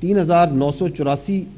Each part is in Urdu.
3984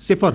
0।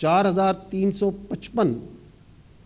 4355,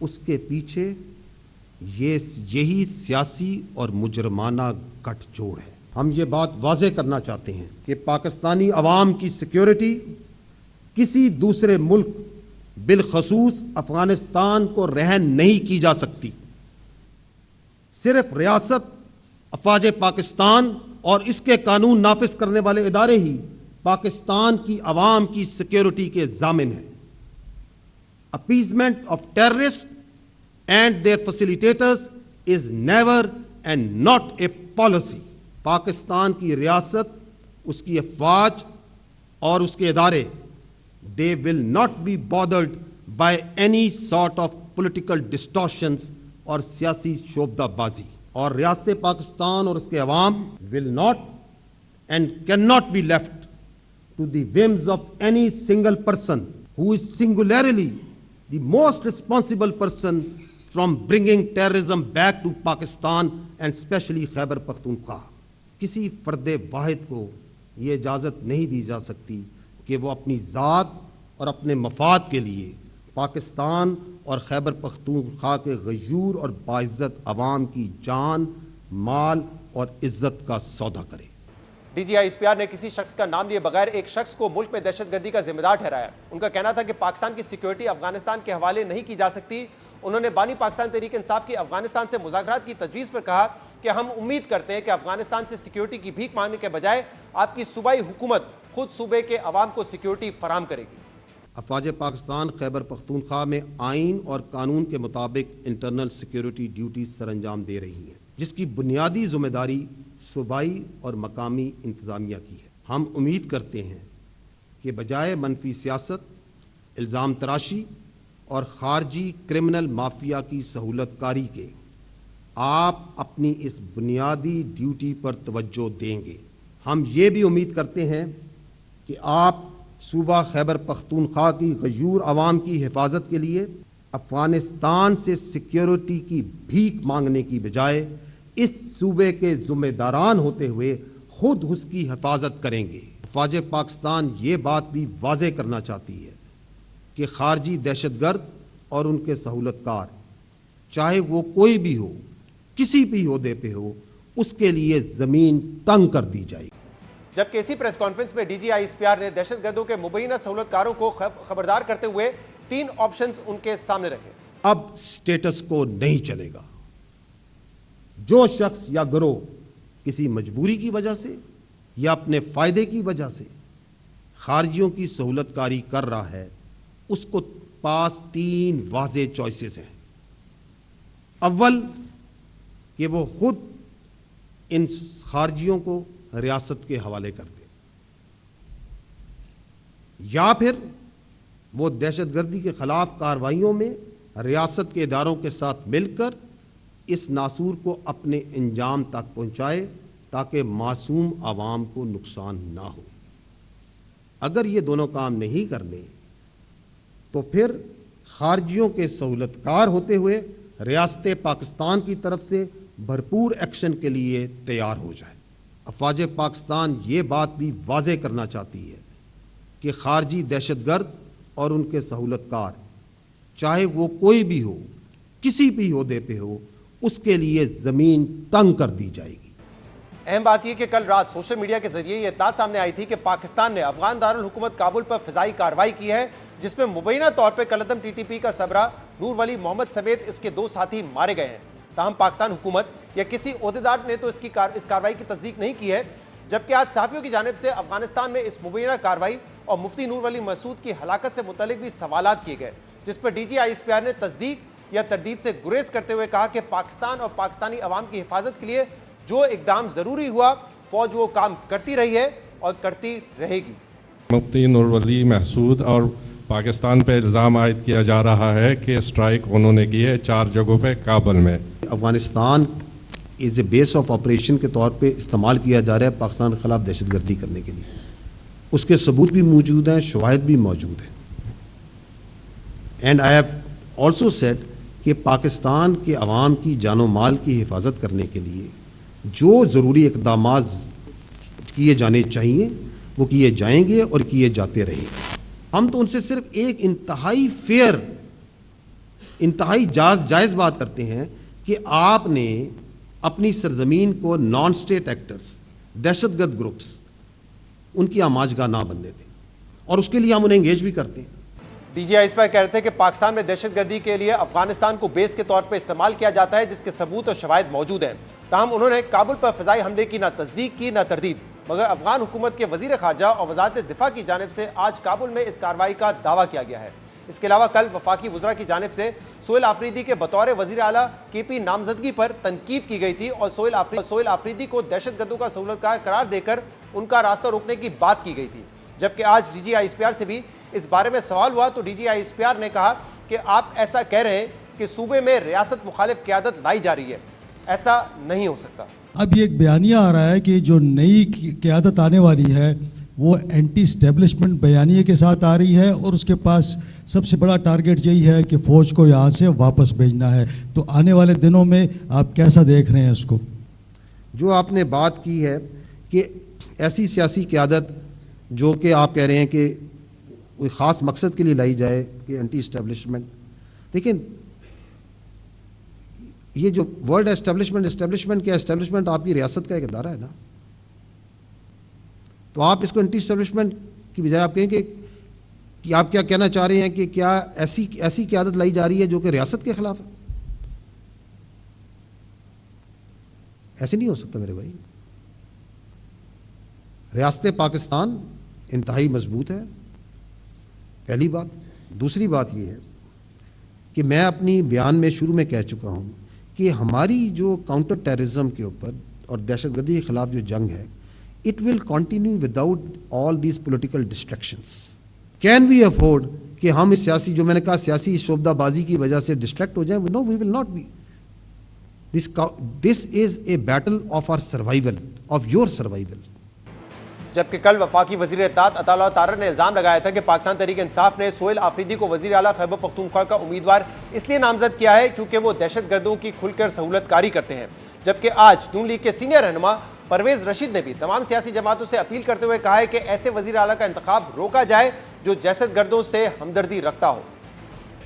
اس کے پیچھے یہی سیاسی اور مجرمانہ گٹھ جوڑ ہے۔ ہم یہ بات واضح کرنا چاہتے ہیں کہ پاکستانی عوام کی سیکیورٹی کسی دوسرے ملک بالخصوص افغانستان کو رہن نہیں کی جا سکتی۔ صرف ریاست، افواج پاکستان اور اس کے قانون نافذ کرنے والے ادارے ہی پاکستان کی عوام کی سیکیورٹی کے ضامن ہیں۔ Appeasement of terrorist and their facilitators is never and not a policy. Pakistan کی ریاست، اس کی افواج اور اس کے ادارے they will not be bothered by any sort of political distortions اور سیاسی شعبدہ بازی، اور ریاست پاکستان اور اس کے عوام will not and cannot be left to the whims of any single person who is singularly the most responsible person from bringing terrorism back to Pakistan and especially Khyber Pakhtunkhwa۔ کسی فرد واحد کو یہ اجازت نہیں دی جا سکتی کہ وہ اپنی ذات اور اپنے مفاد کے لیے پاکستان اور خیبر پختونخوا کے غیور اور باعزت عوام کی جان، مال اور عزت کا سودا کرے۔ D G I S P R نے کسی شخص کا نام لیے بغیر ایک شخص کو ملک میں دہشت گردی کا ذمہ دار ٹھہرایا۔ ان کا کہنا تھا کہ پاکستان کی سیکیورٹی افغانستان کے حوالے نہیں کی جا سکتی۔ انہوں نے بانی پاکستان تحریک انصاف کی افغانستان سے مذاکرات کی تجویز پر کہا کہ ہم امید کرتے ہیں کہ افغانستان سے سیکیورٹی کی بھیک مانگنے کے بجائے آپ کی صوبائی حکومت خود صوبے کے عوام کو سیکیورٹی فراہم کرے گی۔ افواج پاکستان خیبر پختونخوا میں آئین اور قانون کے مطابق انٹرنل سیکیورٹی ڈیوٹیز سر انجام دے رہی ہیں، جس کی بنیادی ذمہ داری صوبائی اور مقامی انتظامیہ کی ہے۔ ہم امید کرتے ہیں کہ بجائے منفی سیاست، الزام تراشی اور خارجی کرمنل مافیا کی سہولت کاری کے آپ اپنی اس بنیادی ڈیوٹی پر توجہ دیں گے۔ ہم یہ بھی امید کرتے ہیں کہ آپ صوبہ خیبر پختونخوا کی غیور عوام کی حفاظت کے لیے افغانستان سے سیکیورٹی کی بھیک مانگنے کی بجائے اس صوبے کے ذمہ داران ہوتے ہوئے خود اس کی حفاظت کریں گے۔ افواج پاکستان یہ بات بھی واضح کرنا چاہتی ہے کہ خارجی دہشت گرد اور ان کے سہولت کار، چاہے وہ کوئی بھی ہو، کسی بھی عہدے پہ ہو، اس کے لیے زمین تنگ کر دی جائے گی۔ جبکہ اسی پریس کانفرنس میں D G I S P R نے دہشت گردوں کے مبینہ سہولت کاروں کو خبردار کرتے ہوئے 3 آپشنز ان کے سامنے رکھے۔ اب سٹیٹس کو نہیں چلے گا۔ جو شخص یا گروہ کسی مجبوری کی وجہ سے یا اپنے فائدے کی وجہ سے خارجیوں کی سہولت کاری کر رہا ہے، اس کو پاس 3 واضح چوائسز ہیں۔ اول کہ وہ خود ان خارجیوں کو ریاست کے حوالے کر دے، یا پھر وہ دہشت گردی کے خلاف کارروائیوں میں ریاست کے اداروں کے ساتھ مل کر اس ناسور کو اپنے انجام تک پہنچائے تاکہ معصوم عوام کو نقصان نہ ہو۔ اگر یہ دونوں کام نہیں کرنے تو پھر خارجیوں کے سہولت کار ہوتے ہوئے ریاست پاکستان کی طرف سے بھرپور ایکشن کے لیے تیار ہو جائے۔ افواج پاکستان یہ بات بھی واضح کرنا چاہتی ہے کہ خارجی دہشت گرد اور ان کے سہولت کار، چاہے وہ کوئی بھی ہو، کسی بھی عہدے پہ ہو، اس کے لیے زمین تنگ کر دی جائے گی۔ اہم بات یہ کہ کل رات سوشل میڈیا کے ذریعے یہ اطلاع سامنے آئی تھی کہ پاکستان نے افغان دارالحکومت کابل پر فضائی کارروائی کی ہے، جس میں مبینہ طور پر کلعدم ٹی ٹی پی کا سربراہ نور ولی محمد سمیت اس کے 2 ساتھی مارے گئے ہیں۔ تاہم پاکستان حکومت یا کسی عہدیدار نے تو اس کارروائی کی تصدیق نہیں کی ہے، جبکہ آج صحافیوں کی جانب سے افغانستان میں اس مبینہ کارروائی اور مفتی نور ولی مسعود کی ہلاکت سے متعلق بھی سوالات کیے گئے، جس پر D G I S P R نے تصدیق یا تردید سے گریز کرتے ہوئے کہا کہ پاکستان اور پاکستانی عوام کی حفاظت کے لیے جو اقدام ضروری ہوا، فوج وہ کام کرتی رہی ہے اور کرتی رہے گی۔ مفتی نور ولی محسود اور پاکستان پہ الزام عائد کیا جا رہا ہے کہ اسٹرائک انہوں نے کی ہے 4 جگہوں پہ کابل میں۔ Afghanistan as a base of operation کے طور پہ استعمال کیا جا رہا ہے پاکستان کے خلاف دہشت گردی کرنے کے لیے۔ اس کے ثبوت بھی موجود ہیں، شواہد بھی موجود ہیں۔ And I have also said کہ پاکستان کے عوام کی جان و مال کی حفاظت کرنے کے لیے جو ضروری اقدامات کیے جانے چاہیے وہ کیے جائیں گے اور کیے جاتے رہیں گے۔ ہم تو ان سے صرف ایک انتہائی فیئر انتہائی جائز بات کرتے ہیں کہ آپ نے اپنی سرزمین کو نان اسٹیٹ ایکٹرز، دہشت گرد گروپس، ان کی آماجگاہ نہ بننے دیں، اور اس کے لیے ہم انہیں انگیج بھی کرتے ہیں۔ ڈی جی آئی اسپیئر کہہ رہے تھے کہ پاکستان میں دہشت گردی کے لیے افغانستان کو بیس کے طور پہ استعمال کیا جاتا ہے، جس کے ثبوت اور شواہد موجود ہیں۔ تاہم انہوں نے کابل پر فضائی حملے کی نہ تصدیق کی نہ تردید، مگر افغان حکومت کے وزیر خارجہ اور وزارت دفاع کی جانب سے آج کابل میں اس کارروائی کا دعویٰ کیا گیا ہے۔ اس کے علاوہ کل وفاقی وزراء کی جانب سے سہیل آفریدی کے بطور وزیر اعلیٰ کے پی نامزدگی پر تنقید کی گئی تھی اور سہیل آفریدی کو دہشت گردوں کا سہولتکار قرار دے کر ان کا راستہ روکنے کی بات کی گئی تھی۔ جبکہ آج ڈی جی آئی اسپیئر سے بھی اس بارے میں سوال ہوا تو ڈی جی آئی اسپیئر نے کہا کہ آپ ایسا کہہ رہے ہیں کہ صوبے میں ریاست مخالف قیادت لائی جا رہی ہے، ایسا نہیں ہو سکتا۔ اب یہ ایک بیانیہ آ رہا ہے کہ جو نئی قیادت آنے والی ہے وہ اینٹی اسٹیبلشمنٹ بیانیے کے ساتھ آ رہی ہے، اور اس کے پاس سب سے بڑا ٹارگٹ یہی ہے کہ فوج کو یہاں سے واپس بھیجنا ہے۔ تو آنے والے دنوں میں آپ کیسا دیکھ رہے ہیں اس کو؟ جو آپ نے بات کی ہے کہ ایسی سیاسی قیادت جو کہ آپ کہہ رہے ہیں کہ کوئی خاص مقصد کے لیے لائی جائے کہ اینٹی اسٹیبلشمنٹ، لیکن یہ جو ورڈ اسٹیبلشمنٹ کیا، اسٹیبلشمنٹ آپ کی ریاست کا ایک ادارہ ہے نا، تو آپ اس کو اینٹی اسٹیبلشمنٹ کی بجائے آپ کہیں کہ آپ کیا کہنا چاہ رہے ہیں کہ کیا ایسی قیادت لائی جا رہی ہے جو کہ ریاست کے خلاف ہے؟ ایسے نہیں ہو سکتا میرے بھائی۔ ریاست پاکستان انتہائی مضبوط ہے، پہلی بات۔ دوسری بات یہ ہے کہ میں اپنی بیان میں شروع میں کہہ چکا ہوں کہ ہماری جو کاؤنٹر ٹیررزم کے اوپر اور دہشت گردی کے خلاف جو جنگ ہے، it will continue without all these political distractions. Can we afford کہ ہم اس سیاسی، جو میں نے کہا سیاسی شعبدہ بازی کی وجہ سے ڈسٹریکٹ ہو جائیں؟ No, we will not be. This is a battle of our survival, of your survival. جبکہ کل وفاقی وزیر اطلاعات عطا اللہ طارر نے الزام لگایا تھا کہ پاکستان تحریک انصاف نے سہیل آفریدی کو وزیر اعلیٰ خیبر پختونخوا کا امیدوار اس لیے نامزد کیا ہے کیونکہ وہ دہشت گردوں کی کھل کر سہولت کاری کرتے ہیں۔ جبکہ آج نون لیگ کے سینئر رہنما پرویز رشید نے بھی تمام سیاسی جماعتوں سے اپیل کرتے ہوئے کہا ہے کہ ایسے وزیر اعلیٰ کا انتخاب روکا جائے جو دہشت گردوں سے ہمدردی رکھتا ہو۔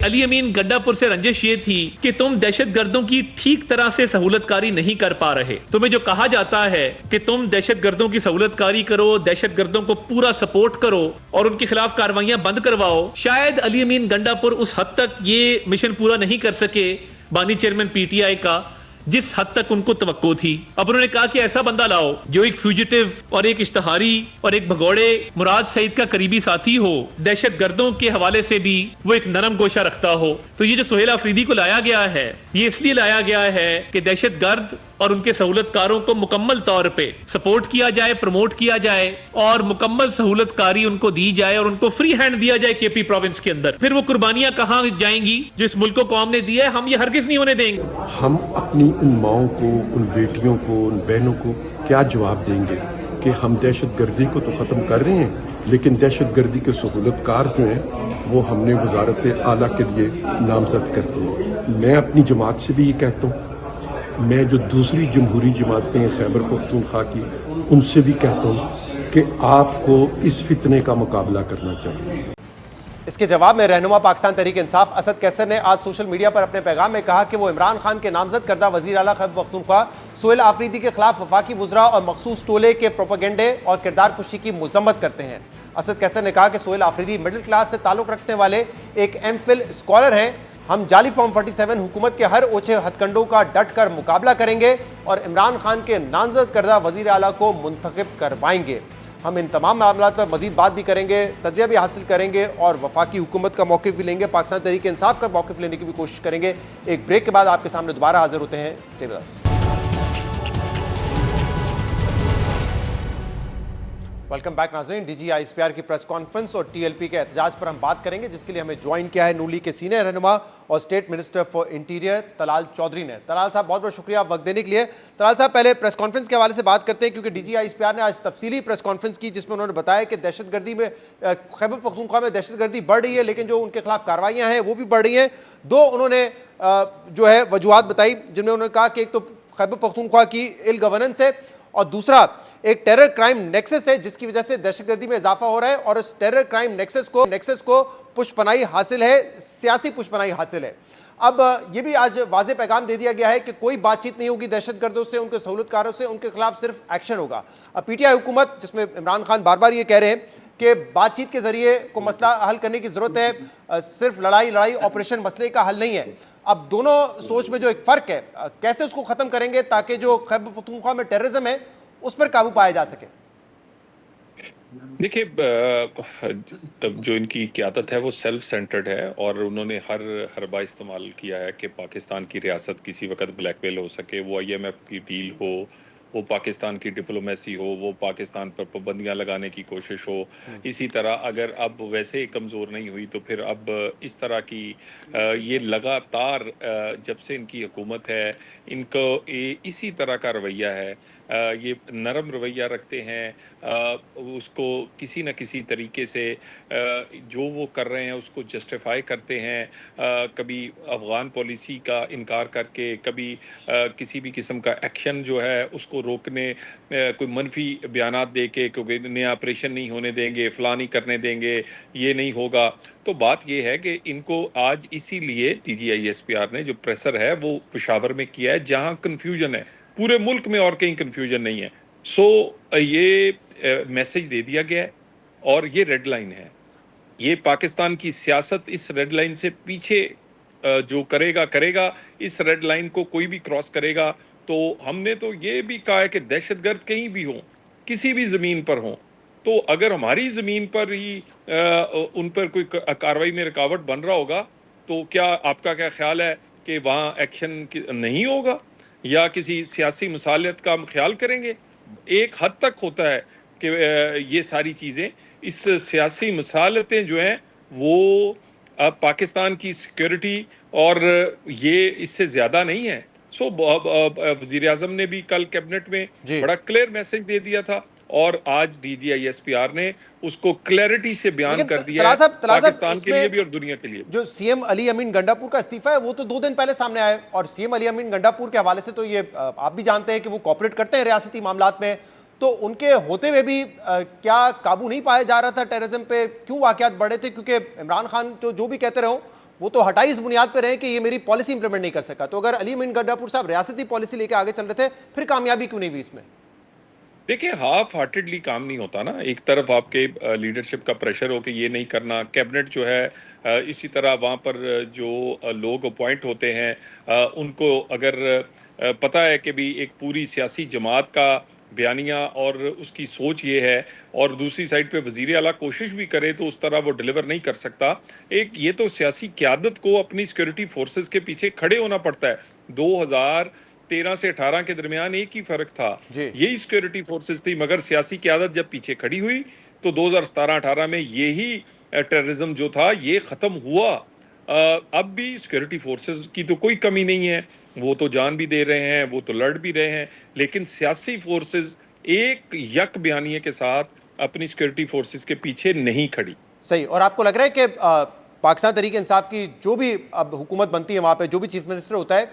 علی امین گڈا پور سے رنجش یہ تھی کہ تم دہشت گردوں کی ٹھیک طرح سے سہولت کاری نہیں کر پا رہے۔ تمہیں جو کہا جاتا ہے کہ تم دہشت گردوں کی سہولت کاری کرو، دہشت گردوں کو پورا سپورٹ کرو اور ان کے خلاف کاروائیاں بند کرواؤ، شاید علی امین گنڈا پور اس حد تک یہ مشن پورا نہیں کر سکے بانی چیئرمین پی ٹی آئی کا جس حد تک ان کو توقع تھی۔ اب انہوں نے کہا کہ ایسا بندہ لاؤ جو ایک فیوجیٹو اور ایک اشتہاری اور ایک بھگوڑے مراد سعید کا قریبی ساتھی ہو، دہشت گردوں کے حوالے سے بھی وہ ایک نرم گوشہ رکھتا ہو۔ تو یہ جو سہیل آفریدی کو لایا گیا ہے، یہ اس لیے لایا گیا ہے کہ دہشت گرد اور ان کے سہولت کاروں کو مکمل طور پہ سپورٹ کیا جائے، پروموٹ کیا جائے اور مکمل سہولت کاری ان کو دی جائے اور ان کو فری ہینڈ دیا جائے کے پی پروونس کے اندر۔ پھر وہ قربانیاں کہاں جائیں گی جو اس ملک کو قوم نے دی ہے، ہم یہ ہرگز نہیں ہونے دیں گے۔ ہم اپنی ان ماؤں کو، ان بیٹیوں کو، ان بہنوں کو کیا جواب دیں گے کہ ہم دہشت گردی کو تو ختم کر رہے ہیں لیکن دہشت گردی کے سہولت کار جو ہیں وہ ہم نے وزارت اعلیٰ کے لیے نامزد کر دیے۔ میں اپنی جماعت سے بھی یہ کہتا ہوں، میں جو دوسری جمہوری جماعتیں ہیں خیبر پختونخوا کی، ان سے بھی کہتا ہوں کہ آپ کو اس فتنے کا مقابلہ کرنا چاہیے۔ اس کے جواب میں رہنما پاکستان تحریک انصاف اسد کیسر نے آج سوشل میڈیا پر اپنے پیغام میں کہا کہ وہ عمران خان کے نامزد کردہ وزیر اعلیٰ خیبر پختونخوا سہیل آفریدی کے خلاف وفاقی وزراء اور مخصوص ٹولے کے پروپیگنڈے اور کردار کشی کی مذمت کرتے ہیں۔ اسد کیسر نے کہا کہ سہیل آفریدی مڈل کلاس سے تعلق رکھنے والے ایک ایم فل اسکالر ہیں۔ ہم جعلی فارم 47 حکومت کے ہر اوچھے ہتھ کنڈوں کا ڈٹ کر مقابلہ کریں گے اور عمران خان کے نامزد کردہ وزیر اعلیٰ کو منتخب کروائیں گے۔ ہم ان تمام معاملات پر مزید بات بھی کریں گے، تجزیہ بھی حاصل کریں گے اور وفاقی حکومت کا موقف بھی لیں گے، پاکستان تحریک انصاف کا موقف لینے کی بھی کوشش کریں گے۔ ایک بریک کے بعد آپ کے سامنے دوبارہ حاضر ہوتے ہیں۔ Stay with us. Welcome back ناظرین۔ D G I S P R کی پریس کانفرنس اور ٹی ایل پی کے احتجاج پر ہم بات کریں گے، جس کے لیے ہمیں جوائن کیا ہے نون لیگ کے سینئر رہنما اور state minister for interior Talal Chaudhry نے۔ طلال صاحب بہت بہت شکریہ وقت دینے کے لیے۔ طلال صاحب پہلے پریس کانفرنس کے حوالے سے بات کرتے ہیں کیونکہ D G I S P R نے آج تفصیلی پریس کانفرنس کی جس میں انہوں نے بتایا کہ دہشت گردی میں خیبر پختونخوا میں دہشت گردی بڑھ رہی ہے لیکن جو ان کے خلاف کارروائیاں ہیں وہ بھی بڑھ رہی ہیں۔ دو انہوں نے جو ہے وجوہات بتائی جن میں انہوں نے کہا کہ ایک تو خیبر پختونخوا کی ایل گورننس ہے اور دوسرا ایک ٹیرر کرائم نیکسس ہے جس کی وجہ سے دہشت گردی میں اضافہ ہو رہا ہے اور اس ٹیرر کرائم نیکسس کو پشپناہی حاصل ہے، سیاسی پشپناہی حاصل ہے۔ اب یہ بھی آج واضح پیغام دے دیا گیا ہے کہ کوئی بات چیت نہیں ہوگی دہشت گردوں سے، ان کے سہولت کاروں سے، ان کے خلاف صرف ایکشن ہوگا. اب پی ٹی آئی حکومت جس میں عمران خان بار بار یہ کہہ رہے ہیں کہ بات چیت کے ذریعے کو مسئلہ حل کرنے کی ضرورت ہے، صرف لڑائی آپریشن مسئلے کا حل نہیں ہے. اب دونوں سوچ میں جو ایک فرق ہے، کیسے اس کو ختم کریں گے تاکہ جو خیبر پختونخوا میں ٹیررزم ہے اس پر قابو پایا جا سکے؟ دیکھیے، جو ان کی قیادت ہے وہ سیلف سینٹرڈ ہے، اور انہوں نے ہر حربہ استعمال کیا ہے کہ پاکستان کی ریاست کسی وقت بلیک میل ہو سکے، وہ آئی ایم ایف کی ڈیل ہو، وہ پاکستان کی ڈپلومیسی ہو، وہ پاکستان پر پابندیاں لگانے کی کوشش ہو. اسی طرح اگر اب ویسے ہی کمزور نہیں ہوئی تو پھر اب اس طرح کی یہ لگاتار جب سے ان کی حکومت ہے ان کو اسی طرح کا رویہ ہے. یہ نرم رویہ رکھتے ہیں، اس کو کسی نہ کسی طریقے سے جو وہ کر رہے ہیں اس کو جسٹیفائی کرتے ہیں، کبھی افغان پالیسی کا انکار کر کے، کبھی کسی بھی قسم کا ایکشن جو ہے اس کو روکنے، کوئی منفی بیانات دے کے، کیونکہ نیا آپریشن نہیں ہونے دیں گے، فلاں نہیں کرنے دیں گے، یہ نہیں ہوگا. تو بات یہ ہے کہ ان کو آج اسی لیے D G I S P R نے جو پریسر ہے وہ پشاور میں کیا ہے، جہاں کنفیوژن ہے، پورے ملک میں اور کہیں کنفیوژن نہیں ہے. سو یہ میسج دے دیا گیا ہے، اور یہ ریڈ لائن ہے. یہ پاکستان کی سیاست اس ریڈ لائن سے پیچھے جو کرے گا. اس ریڈ لائن کو کوئی بھی کراس کرے گا تو ہم نے تو یہ بھی کہا ہے کہ دہشت گرد کہیں بھی ہوں، کسی بھی زمین پر ہوں، تو اگر ہماری زمین پر ہی ان پر کوئی کارروائی میں رکاوٹ بن رہا ہوگا تو کیا آپ کا کیا خیال ہے کہ وہاں ایکشن نہیں ہوگا یا کسی سیاسی مصالحت کا ہم خیال کریں گے؟ ایک حد تک ہوتا ہے کہ یہ ساری چیزیں، اس سیاسی مصالحتیں جو ہیں وہ اب پاکستان کی سیکیورٹی اور یہ اس سے زیادہ نہیں ہے. سو وزیر اعظم نے بھی کل کیبنٹ میں بڑا کلیئر میسج دے دیا تھا، اور آج D G I S P R نے اس کو کلیئرٹی سے بیان کر دیا ہے پاکستان کے لیے بھی اور دنیا کے لیے. جو سی ایم علی امین گنڈاپور کا استعفیٰ ہے وہ تو 2 دن پہلے سامنے آئے، اور سی ایم علی امین گنڈاپور کے حوالے سے تو یہ آپ بھی جانتے ہیں کہ وہ کوپریٹ کرتے ہیں ریاستی معاملات میں، تو ان کے ہوتے ہوئے بھی کیا قابو نہیں پایا جا رہا تھا ٹیررزم پہ؟ کیوں واقعات بڑھے تھے؟ کیونکہ عمران خان تو جو بھی کہتے رہو وہ تو ہٹائی اس بنیاد پہ رہے کہ یہ میری پالیسی امپلیمنٹ نہیں کر سکا. تو اگر علی امین گنڈاپور صاحب ریاستی پالیسی لے کے آگے چل رہے تھے پھر کامیابی کیوں نہیں ہوئی اس میں؟ دیکھیں، ہاف ہارٹیڈلی کام نہیں ہوتا نا. ایک طرف آپ کے لیڈرشپ کا پریشر ہو کہ یہ نہیں کرنا، کیبنٹ جو ہے اسی طرح وہاں پر جو لوگ اپوائنٹ ہوتے ہیں ان کو اگر پتہ ہے کہ بھی ایک پوری سیاسی جماعت کا بیانیہ اور اس کی سوچ یہ ہے، اور دوسری سائڈ پہ وزیر اعلیٰ کوشش بھی کرے تو اس طرح وہ ڈیلیور نہیں کر سکتا. یہ تو سیاسی قیادت کو اپنی سیکورٹی فورسز کے پیچھے کھڑے ہونا پڑتا ہے. 2013 سے 18 کے درمیان ایک ہی فرق تھا، یہی سیکورٹی فورسز تھی، مگر سیاسی قیادت جب پیچھے کھڑی ہوئی تو 2017-18 میں یہی ٹیررزم جو تھا یہ ختم ہوا. اب بھی سیکورٹی فورسز کی تو کوئی کمی نہیں ہے، وہ تو جان بھی دے رہے ہیں، وہ تو لڑ بھی رہے ہیں، لیکن سیاسی فورسز ایک یک بیانیے کے ساتھ اپنی سیکورٹی فورسز کے پیچھے نہیں کھڑی. صحیح. اور آپ کو لگ رہا ہے کہ پاکستان تحریک انصاف کی جو بھی اب حکومت بنتی ہے وہاں پہ جو بھی چیف منسٹر ہوتا ہے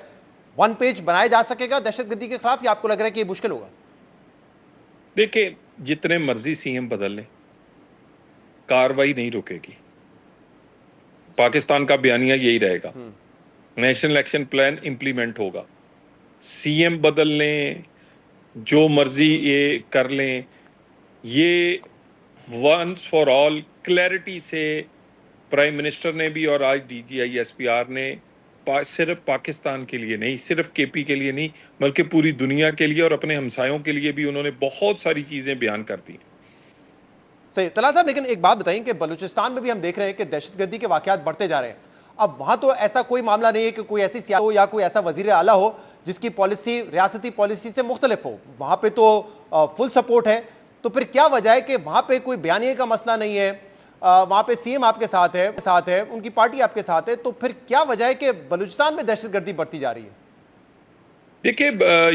1 پیج بنایا جا سکے گا دہشت گردی کے خلاف، یا آپ کو لگ رہا ہے کہ یہ مشکل ہوگا؟ دیکھیں، جتنے مرضی سی ایم بدل لیں کاروائی نہیں رکے گی. پاکستان کا بیانیہ یہی رہے گا، نیشنل ایکشن پلان امپلیمنٹ ہوگا. سی ایم بدل لیں، جو مرضی یہ کر لیں، یہ ونس فار آل کلیئرٹی سے پرائم منسٹر نے بھی اور آج D G I S P R نے صرف پاکستان کے لیے نہیں، صرف کے پی کے لیے نہیں، بلکہ پوری دنیا کے لیے اور اپنے ہمسایوں کے لیے بھی انہوں نے بہت ساری چیزیں بیان کر دی. صحیح. طلعت صاحب، لیکن ایک بات بتائیں کہ بلوچستان میں بھی ہم دیکھ رہے ہیں کہ دہشت گردی کے واقعات بڑھتے جا رہے ہیں. اب وہاں تو ایسا کوئی معاملہ نہیں ہے کہ کوئی ایسی سیاست ہو یا کوئی ایسا وزیر اعلیٰ ہو جس کی پالیسی ریاستی پالیسی سے مختلف ہو، وہاں پہ تو فل سپورٹ ہے. تو پھر کیا وجہ ہے کہ وہاں پہ کوئی بیانیے کا مسئلہ نہیں ہے، وہاں پہ سی ایم آپ کے ساتھ ہے، ان کی پارٹی آپ کے ساتھ ہے، تو پھر کیا وجہ ہے کہ بلوچستان میں دہشت گردی بڑھتی جا رہی ہے؟ دیکھیں،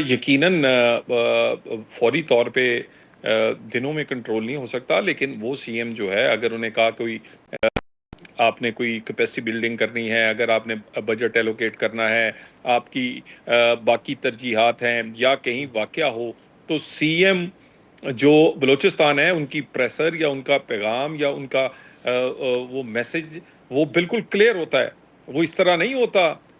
یقیناً فوری طور پہ دنوں میں کنٹرول نہیں ہو سکتا، لیکن وہ سی ایم جو ہے اگر انہیں کہا کوئی آپ نے کوئی کیپیسٹی بلڈنگ کرنی ہے، اگر آپ نے بجٹ ایلوکیٹ کرنا ہے، آپ کی باقی ترجیحات ہیں یا کہیں واقعہ ہو، تو سی ایم جو بلوچستان ہے ان کی پریسر یا ان کا پیغام یا ان کا وہ میسج وہ بالکل کلیئر ہوتا ہے. وہ اس طرح نہیں ہوتا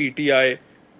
PTI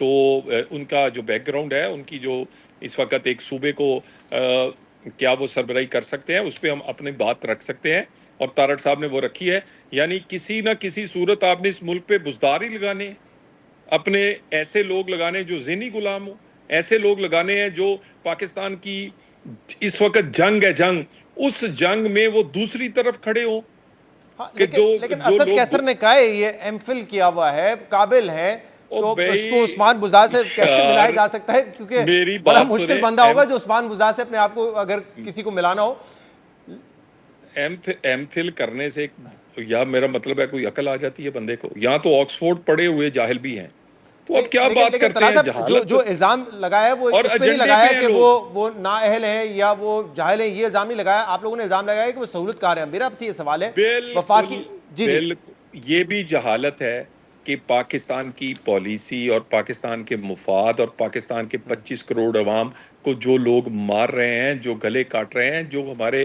تو ان کا جو بیک گراؤنڈ ہے، ان کی جو اس وقت ایک صوبے کو کیا وہ سربراہی کر سکتے ہیں، اس پہ ہم اپنی بات رکھ سکتے ہیں، اور تارڑ صاحب نے وہ رکھی ہے. یعنی کسی نہ کسی صورت آپ نے اس ملک پہ بزدار ہی لگانے ہیں، اپنے ایسے لوگ لگانے جو ذہنی غلام ہوں، ایسے لوگ لگانے ہیں جو پاکستان کی اس وقت جنگ ہے، جنگ، اس جنگ میں وہ دوسری طرف کھڑے ہوں. لیکن اسد کیسر نے کہا ہے یہ ایم فل کیا ہوا ہے، قابل ہے، تو اس کو عثمان بزدار سے کیسے ملایا جا سکتا ہے؟ کیونکہ بڑا مشکل بندہ ہوگا جو عثمان بزدار سے اپنے آپ کو اگر کسی کو ملانا ہو. ایم فل کرنے سے یا میرا مطلب ہے کوئی عقل آ جاتی ہے بندے کو؟ یہاں تو آکسفورڈ پڑھے ہوئے جاہل بھی ہیں، تو اب کیا بات کرتے ہیں؟ جہالت جو الزام لگایا ہے وہ اس پہ نہیں لگایا کہ وہ نااہل ہیں یا وہ جاہل ہیں، یہ الزام نہیں لگایا. آپ لوگوں نے الزام لگایا کہ وہ سہولت کار ہیں. میرا آپ سے یہ سوال ہے، وفاقی یہ بھی جہالت ہے کہ پاکستان کی پالیسی اور پاکستان کے مفاد اور پاکستان کے 25 کروڑ عوام کو جو لوگ مار رہے ہیں، جو گلے کاٹ رہے ہیں، جو ہمارے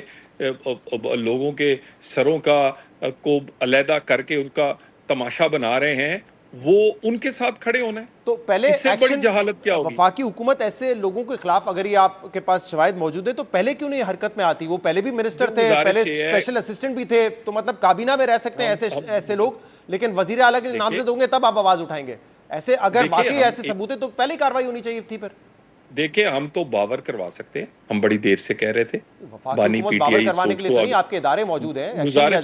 لوگوں کے سروں کو علیحدہ کر کے ان کا تماشا بنا رہے ہیں، وہ ان کے ساتھ کھڑے ہونا ہے. تو پہلے اس سے بڑی جہالت کیا ہوگی؟ وفاقی حکومت ایسے لوگوں کے خلاف، اگر یہ آپ کے پاس شواہد موجود ہے، تو پہلے کیوں نہیں حرکت میں آتی؟ وہ پہلے بھی منسٹر تھے، پہلے اسپیشل اسسٹنٹ بھی تھے، تو مطلب کابینہ میں رہ سکتے ہیں ایسے لوگ، لیکن وزیر اعلیٰ کے نامزد ہوں گے تب آپ آواز اٹھائیں گے. ایسے اگر واقعی ایسے ثبوت ہے تو پہلے کارروائی ہونی چاہیے تھی. پھر دیکھیں، ہم تو باور کروا سکتے ہیں، ہم بڑی دیر سے کہہ رہے تھے بانی پی ٹی باور آئی کروانے کے لیے تو نہیں، آپ کے ادارے موجود ہیں، گزارش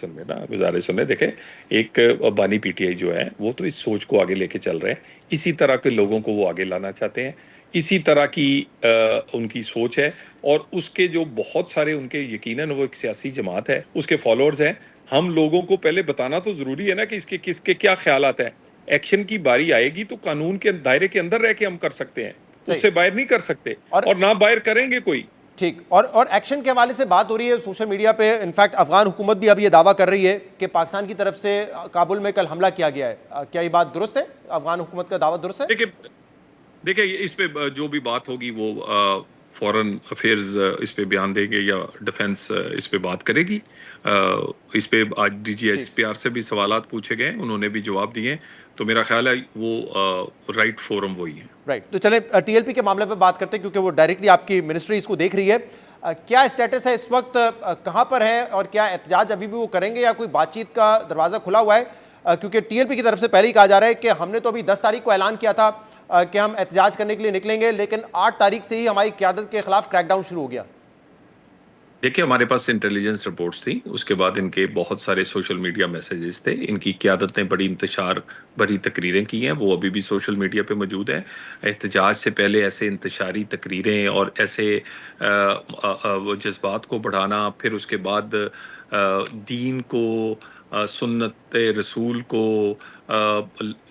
سن لینا. دیکھیں، ایک بانی پی ٹی آئی جو ہے وہ تو اس سوچ کو آگے لے کے چل رہے ہیں، اسی طرح کے لوگوں کو وہ آگے لانا چاہتے ہیں، اسی طرح کی ان کی سوچ ہے، اور اس کے جو بہت سارے ان کے یقیناً وہ ایک سیاسی جماعت ہے، اس کے فالوورز ہیں. ہم لوگوں کو پہلے بتانا تو ضروری ہے نا کہ کس کے کیا خیالات ہیں. ایکشن کی باری آئے گی تو قانون کے دائرے کے اندر رہ کے ہم کر سکتے ہیں، اس سے باہر نہیں کر سکتے، اور نہ باہر کریں گے کوئی. ٹھیک. اور ایکشن کے حوالے سے بات ہو رہی ہے سوشل میڈیا پہ، انفیکٹ افغان حکومت بھی اب یہ دعویٰ کر رہی ہے کہ پاکستان کی طرف سے کابل میں کل حملہ کیا گیا ہے. کیا یہ بات درست ہے؟ افغان حکومت کا دعویٰ درست ہے؟ دیکھیں اس پہ جو بھی بات ہوگی وہ فورن افیئرز اس پہ بیان دیں گے یا ڈیفنس اس پہ بات کرے گی. اس پہ آج D G S P R سے بھی سوالات پوچھے گئے، انہوں نے بھی جواب دیے، تو میرا خیال ہے وہ رائٹ فورم وہی ہے. رائٹ. تو چلیں ٹی ایل پی کے معاملے پہ بات کرتے ہیں، کیونکہ وہ ڈائریکٹلی آپ کی منسٹری اس کو دیکھ رہی ہے. کیا اسٹیٹس ہے اس وقت، کہاں پر ہے، اور کیا احتجاج ابھی بھی وہ کریں گے یا کوئی بات چیت کا دروازہ کھلا ہوا ہے؟ کیونکہ ٹی ایل پی کی طرف سے پہلے ہی کہا جا رہا ہے کہ ہم نے تو ابھی 10 تاریخ کو اعلان کیا تھا کہ ہم احتجاج کرنے کے لیے نکلیں گے، لیکن 8 تاریخ سے ہی ہماری قیادت کے خلاف کریک ڈاؤن شروع ہو گیا. دیکھیں، ہمارے پاس انٹیلیجنس رپورٹس تھیں، اس کے بعد ان کے بہت سارے سوشل میڈیا میسیجز تھے. ان کی قیادت نے بڑی انتشار بڑی تقریریں کی ہیں، وہ ابھی بھی سوشل میڈیا پہ موجود ہیں. احتجاج سے پہلے ایسے انتشاری تقریریں اور ایسے جذبات کو بڑھانا، پھر اس کے بعد دین کو، سنت رسول کو،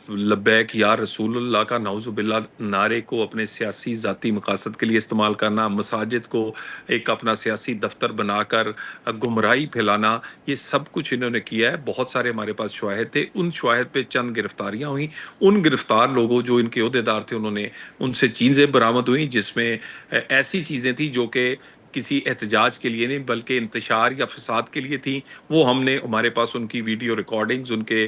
لبیک یا رسول اللہ کا نعوذ باللہ نعرے کو اپنے سیاسی ذاتی مقاصد کے لیے استعمال کرنا، مساجد کو ایک اپنا سیاسی دفتر بنا کر گمراہی پھیلانا، یہ سب کچھ انہوں نے کیا ہے. بہت سارے ہمارے پاس شواہد تھے، ان شواہد پہ چند گرفتاریاں ہوئیں. ان گرفتار لوگوں جو ان کے عہدیدار تھے، انہوں نے ان سے چیزیں برآمد ہوئیں جس میں ایسی چیزیں تھیں جو کہ کسی احتجاج کے لیے نہیں بلکہ انتشار یا فساد کے لیے تھیں. وہ ہم نے، ہمارے پاس ان کی ویڈیو ریکارڈنگز، ان کے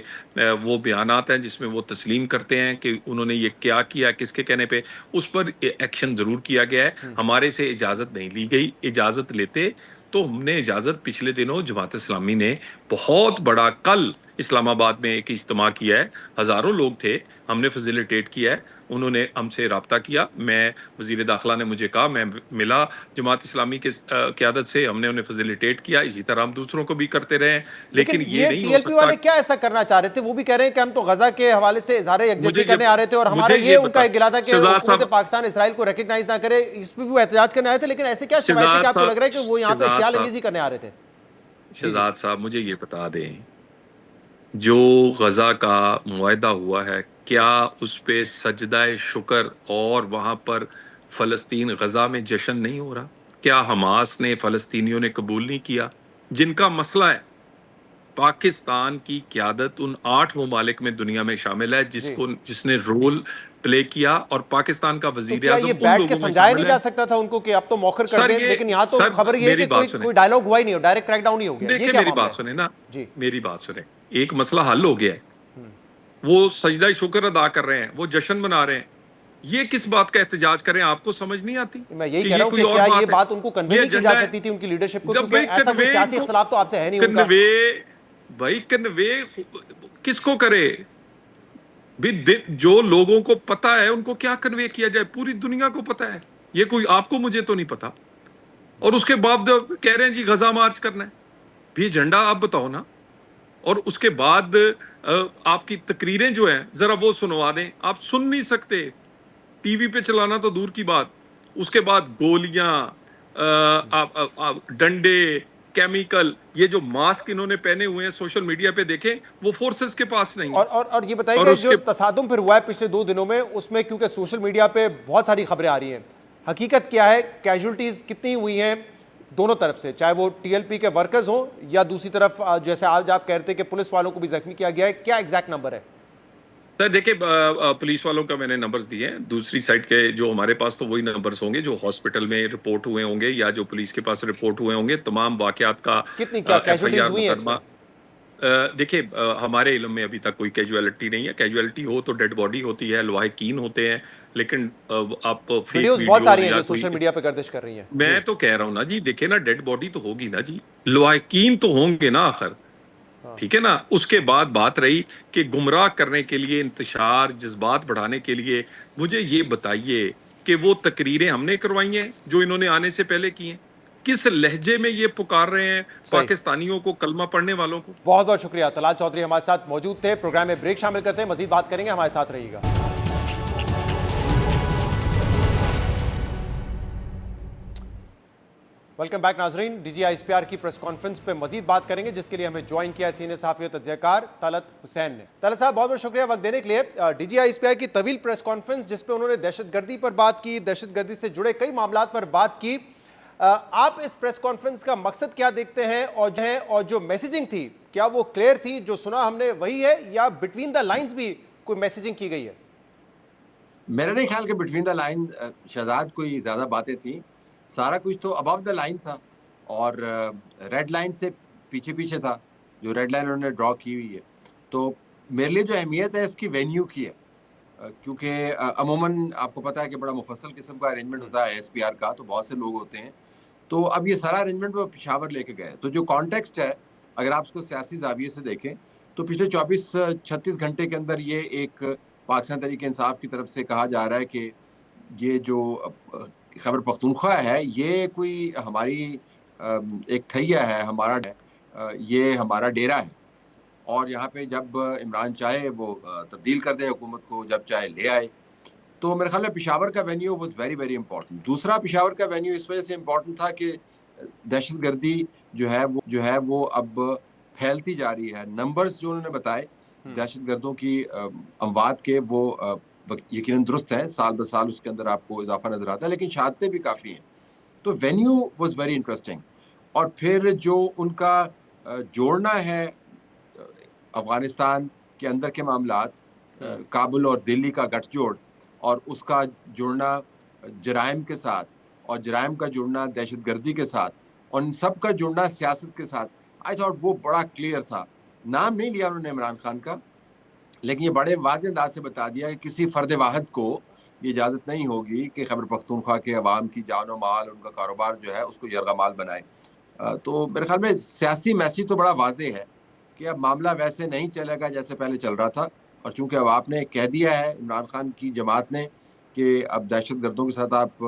وہ بیانات ہیں جس میں وہ تسلیم کرتے ہیں کہ انہوں نے یہ کیا کیا، کس کے کہنے پہ. اس پر ایکشن ضرور کیا گیا ہے. ہمارے سے اجازت نہیں لی گئی. اجازت لیتے تو ہم نے اجازت پچھلے دنوں جماعت اسلامی نے بہت بڑا کل اسلام آباد میں ایک اجتماع کیا ہے، ہزاروں لوگ تھے، ہم نے فیسیلیٹیٹ کیا ہے. انہوں نے ہم سے رابطہ کیا، میں وزیر داخلہ نے مجھے کہا، میں ملا جماعت اسلامی کے قیادت سے، ہم نے انہیں فیسیلیٹیٹ کیا. اسی طرح ہم دوسروں کو بھی کرتے رہے. لیکن یہ نہیں ٹی ایل پی والے کیا ایسا کرنا چاہ رہے تھے؟ وہ بھی کہہ رہے ہیں کہ ہم تو غزہ کے حوالے سے اظہار یکجہتی کرنے آ رہے تھے، اور ہمارا یہ ان کا ایک گلا تھا کہ حکومت پاکستان اسرائیل کو ریکگنائز نہ کرے. اس پہ بھی وہ احتجاج کرنے آئے تھے، لیکن ایسے کیا شواہد تھے کہ آپ کو لگ رہا ہے کہ وہ یہاں پہ اشتعال انگیزی کرنے آ رہے تھے؟ شہزاد صاحب مجھے یہ بتا دیں، جو غزہ کا معاہدہ ہوا ہے، کیا اس پہ سجدہ شکر اور وہاں پر فلسطین غزہ میں جشن نہیں ہو رہا؟ کیا حماس نے، فلسطینیوں نے قبول نہیں کیا؟ جن کا مسئلہ ہے پاکستان کی قیادت ان 8 ممالک میں دنیا میں شامل ہے جس نے رول پلے کیا، اور پاکستان کا وزیر اعظم یہ بیٹھ کے سمجھایا نہیں جا سکتا تھا ان کو کہ اب تو موخر کر دیں؟ لیکن یہاں تو خبر یہ ہے کہ کوئی ڈائیلاگ ہوا ہی نہیں، ڈائریکٹ کریک ڈاؤن ہی ہو گیا. دیکھیں میری بات سنیں نا، میری بات سنیں. ایک مسئلہ حل ہو گیا ہے، وہ سجدہ شکر ادا کر رہے ہیں, وہ جشن منا رہے ہیں, یہ کس بات کا احتجاج کریں؟ آپ کو سمجھ نہیں آتی؟ میں یہی کہہ رہا ہوں کہ کیا یہ بات ان کو کنوے نہیں کی جا سکتی تھی ان کی لیڈرشپ کو, کیونکہ ایسا کوئی سیاسی اختلاف تو آپ سے ہے نہیں ان کا. بھائی کنوے کس کو کرے؟ جو لوگوں کو پتا ہے ان کو کیا کنوے کیا جائے؟ پوری دنیا کو پتا ہے, یہ کوئی آپ کو مجھے تو نہیں پتا. اور اس کے بعد کہہ رہے ہیں جی غزہ مارچ کرنا ہے. بھی جھنڈا آپ بتاؤ نا. اور اس کے بعد آپ کی تقریریں جو ہیں ذرا وہ سنوا دیں. آپ سن نہیں سکتے, ٹی وی پہ چلانا تو دور کی بات. اس کے بعد گولیاں, ڈنڈے, کیمیکل, یہ جو ماسک انہوں نے پہنے ہوئے ہیں سوشل میڈیا پہ دیکھیں, وہ فورسز کے پاس نہیں. اور یہ بتائیے کہ جو تصادم پھر ہوا ہے پچھلے 2 دنوں میں, اس میں کیونکہ سوشل میڈیا پہ بہت ساری خبریں آ رہی ہیں, حقیقت کیا ہے؟ کیجولٹیز کتنی ہوئی ہیں دونوں طرف سے, چاہے وہ ٹی ایل پی کے ورکرز ہوں یا دوسری طرف جیسے آج آپ کہہ رہے تھے کہ پولیس والوں کو بھی زخمی کیا گیا ہے, کیا ایگزیکٹ نمبر ہے؟ سر دیکھیں, پولیس والوں کا میں نے نمبرز دیے ہیں. دوسری سائڈ کے جو ہمارے پاس تو وہی نمبرز ہوں گے جو ہاسپٹل میں رپورٹ ہوئے ہوں گے یا جو پولیس کے پاس رپورٹ ہوئے ہوں گے. تمام واقعات کا کتنی کیجولٹیز ہوئی ہیں اس میں؟ دیکھیں ہمارے علم میں ابھی تک کوئی کیجویلٹی نہیں ہے. کیجویلٹی ہو تو ڈیڈ باڈی ہوتی ہے, لواحقین ہوتے ہیں, لیکن آپ ویڈیوز بہت ساری ہیں جو سوشل میڈیا پہ گردش کر رہی ہیں. میں تو کہہ رہا ہوں نا جی, دیکھیں نا ڈیڈ باڈی تو ہوگی نا جی, لواحقین تو ہوں گے نا آخر, ٹھیک ہے نا. اس کے بعد بات رہی کہ گمراہ کرنے کے لیے, انتشار, جذبات بڑھانے کے لیے, مجھے یہ بتائیے کہ وہ تقریریں ہم نے کروائی ہیں جو انہوں نے آنے سے پہلے کی ہیں؟ کس لہجے میں یہ پکار رہے ہیں پاکستانیوں کو, کلمہ پڑھنے والوں کو؟ بہت بہت شکریہ. طلال چودھری ہمارے ساتھ موجود تھے. پروگرام میں بریک شامل کرتے ہیں, مزید بات کریں گے, ہمارے ساتھ رہیے گا. ویلکم بیک ناظرین. D G I S P R کی پریس کانفرنس پہ مزید بات کریں گے, جس کے لیے ہمیں جوائن کیا ہے سینئر صحافی اور تجزیہ کار طلعت حسین نے. طلعت صاحب بہت بہت شکریہ وقت دینے کے لیے. D G I S P R کی طویل پریس کانفرنس جس پہ انہوں نے دہشت گردی پر بات کی, دہشت گردی سے جڑے کئی معاملات پر بات کی. آپ اس پریس کانفرنس کا مقصد کیا دیکھتے ہیں, اور جو میسیجنگ تھی کیا وہ کلیئر تھی, جو سنا ہم نے وہی ہے, یا بٹوین دا لائنز بھی کوئی میسیجنگ کی گئی ہے؟ میرا نہیں خیال کہ بٹوین دا لائن شہزاد کوئی زیادہ باتیں تھیں. سارا کچھ تو ابو دا لائن تھا, اور ریڈ لائن سے پیچھے پیچھے تھا, جو ریڈ لائن انہوں نے ڈرا کی ہوئی ہے. تو میرے لیے جو اہمیت ہے اس کی وینیو کی ہے, کیونکہ عموماً آپ کو پتہ ہے کہ بڑا مفصل قسم کا ارینجمنٹ ہوتا ہے ایس پی آر کا, تو بہت سے لوگ ہوتے ہیں. تو اب یہ سارا ارینجمنٹ وہ پشاور لے کے گئے. تو جو کانٹیکسٹ ہے, اگر آپ اس کو سیاسی زاویے سے دیکھیں تو پچھلے 24-36 گھنٹے کے اندر یہ ایک پاکستان تحریک انصاف کی طرف سے کہا جا رہا ہے کہ یہ جو خیبر پختونخوا ہے یہ کوئی ہماری ایک ٹھیا ہے, ہمارا یہ ہمارا ڈیرا ہے, اور یہاں پہ جب عمران چاہے وہ تبدیل کر دے حکومت کو, جب چاہے لے آئے. تو میرے خیال میں پشاور کا venue was very very important. دوسرا پشاور کا وینیو اس وجہ سے امپورٹنٹ تھا کہ دہشت گردی جو ہے وہ اب پھیلتی جا رہی ہے. نمبرز جو انہوں نے بتائے دہشت گردوں کی اموات کے, وہ یقیناً درست ہیں, سال بہ سال اس کے اندر آپ کو اضافہ نظر آتا ہے, لیکن شہادتیں بھی کافی ہیں. تو وینیو واز ویری انٹرسٹنگ. اور پھر جو ان کا جوڑنا ہے افغانستان کے اندر کے معاملات, کابل اور دلی کا گٹھ جوڑ, اور اس کا جڑنا جرائم کے ساتھ, اور جرائم کا جڑنا دہشت گردی کے ساتھ, اور ان سب کا جڑنا سیاست کے ساتھ, آئی تھاٹ وہ بڑا کلیئر تھا. نام نہیں لیا انہوں نے عمران خان کا, لیکن یہ بڑے واضح انداز سے بتا دیا کہ کسی فرد واحد کو یہ اجازت نہیں ہوگی کہ خیبر پختونخوا کے عوام کی جان و مال, ان کا کاروبار جو ہے اس کو یرغمال بنائے. تو میرے خیال میں سیاسی میسیج تو بڑا واضح ہے کہ اب معاملہ ویسے نہیں چلے گا جیسے پہلے چل رہا تھا. اور چونکہ اب آپ نے کہہ دیا ہے عمران خان کی جماعت نے کہ اب دہشت گردوں کے ساتھ آپ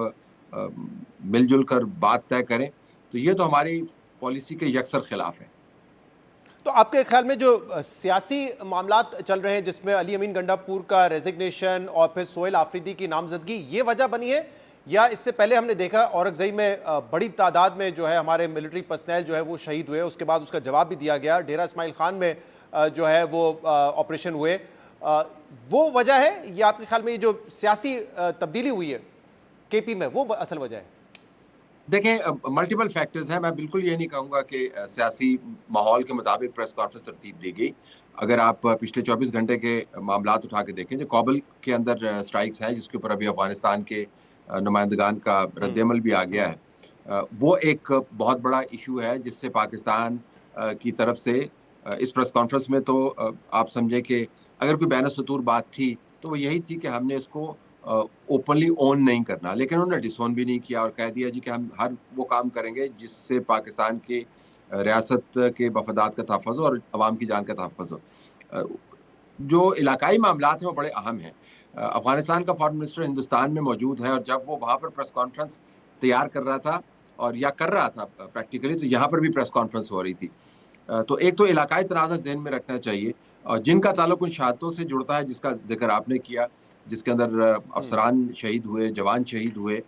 مل جل کر بات طے کریں, تو یہ تو ہماری پالیسی کے یکسر خلاف ہے. تو آپ کے خیال میں جو سیاسی معاملات چل رہے ہیں جس میں علی امین گنڈا پور کا ریزگنیشن اور پھر سہیل آفریدی کی نامزدگی, یہ وجہ بنی ہے, یا اس سے پہلے ہم نے دیکھا اورکزئی میں بڑی تعداد میں جو ہے ہمارے ملٹری پرسنل جو ہے وہ شہید ہوئے, اس کے بعد اس کا جواب بھی دیا گیا, ڈیرہ اسماعیل خان میں جو ہے وہ آپریشن ہوئے, وہ وجہ ہے, یا آپ کے خیال میں یہ جو سیاسی تبدیلی ہوئی ہے کے پی میں وہ اصل وجہ ہے؟ دیکھیں ملٹیپل فیکٹرز ہیں. میں بالکل یہ نہیں کہوں گا کہ سیاسی ماحول کے مطابق پریس کانفرنس ترتیب دی گئی. اگر آپ پچھلے 24 گھنٹے کے معاملات اٹھا کے دیکھیں, جو کابل کے اندر اسٹرائکس ہیں جس کے اوپر ابھی افغانستان کے نمائندگان کا رد عمل بھی آ گیا ہے, وہ ایک بہت بڑا ایشو ہے جس سے پاکستان کی طرف سے اس پریس کانفرنس میں تو آپ سمجھیں کہ اگر کوئی بین السطور بات تھی تو وہ یہی تھی کہ ہم نے اس کو اوپنلی اون نہیں کرنا، لیکن انہوں نے ڈس اون بھی نہیں کیا اور کہہ دیا جی کہ ہم ہر وہ کام کریں گے جس سے پاکستان کی ریاست کے مفادات کا تحفظ ہو اور عوام کی جان کا تحفظ ہو۔ جو علاقائی معاملات ہیں وہ بڑے اہم ہیں۔ افغانستان کا فارن منسٹر ہندوستان میں موجود ہے، اور جب وہ وہاں پر پریس کانفرنس تیار کر رہا تھا اور یا کر رہا تھا پریکٹیکلی، تو یہاں پر بھی پریس کانفرنس ہو رہی تھی۔ تو ایک تو علاقائی تنازع ذہن میں رکھنا چاہیے، اور جن کا تعلق ان شہادتوں سے جڑتا ہے جس کا ذکر آپ نے کیا، جس کے اندر افسران شہید ہوئے، جوان شہید ہوئے۔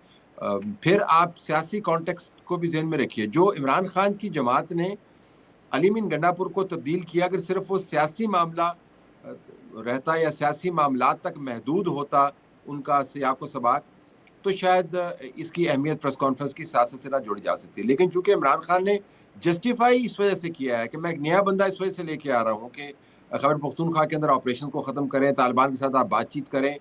پھر آپ سیاسی کانٹیکسٹ کو بھی ذہن میں رکھیے۔ جو عمران خان کی جماعت نے علی مین گنڈا پور کو تبدیل کیا، اگر صرف وہ سیاسی معاملہ رہتا یا سیاسی معاملات تک محدود ہوتا ان کا سیاق و سباق، تو شاید اس کی اہمیت پریس کانفرنس کی سیاست سے نہ جوڑی جا سکتی۔ لیکن چونکہ عمران خان نے جسٹیفائی اس وجہ سے کیا ہے کہ میں ایک نیا بندہ اس وجہ سے لے کے آ رہا ہوں کہ خیبر پختونخوا کے اندر آپریشن کو ختم کریں، طالبان کے ساتھ آپ بات چیت کریں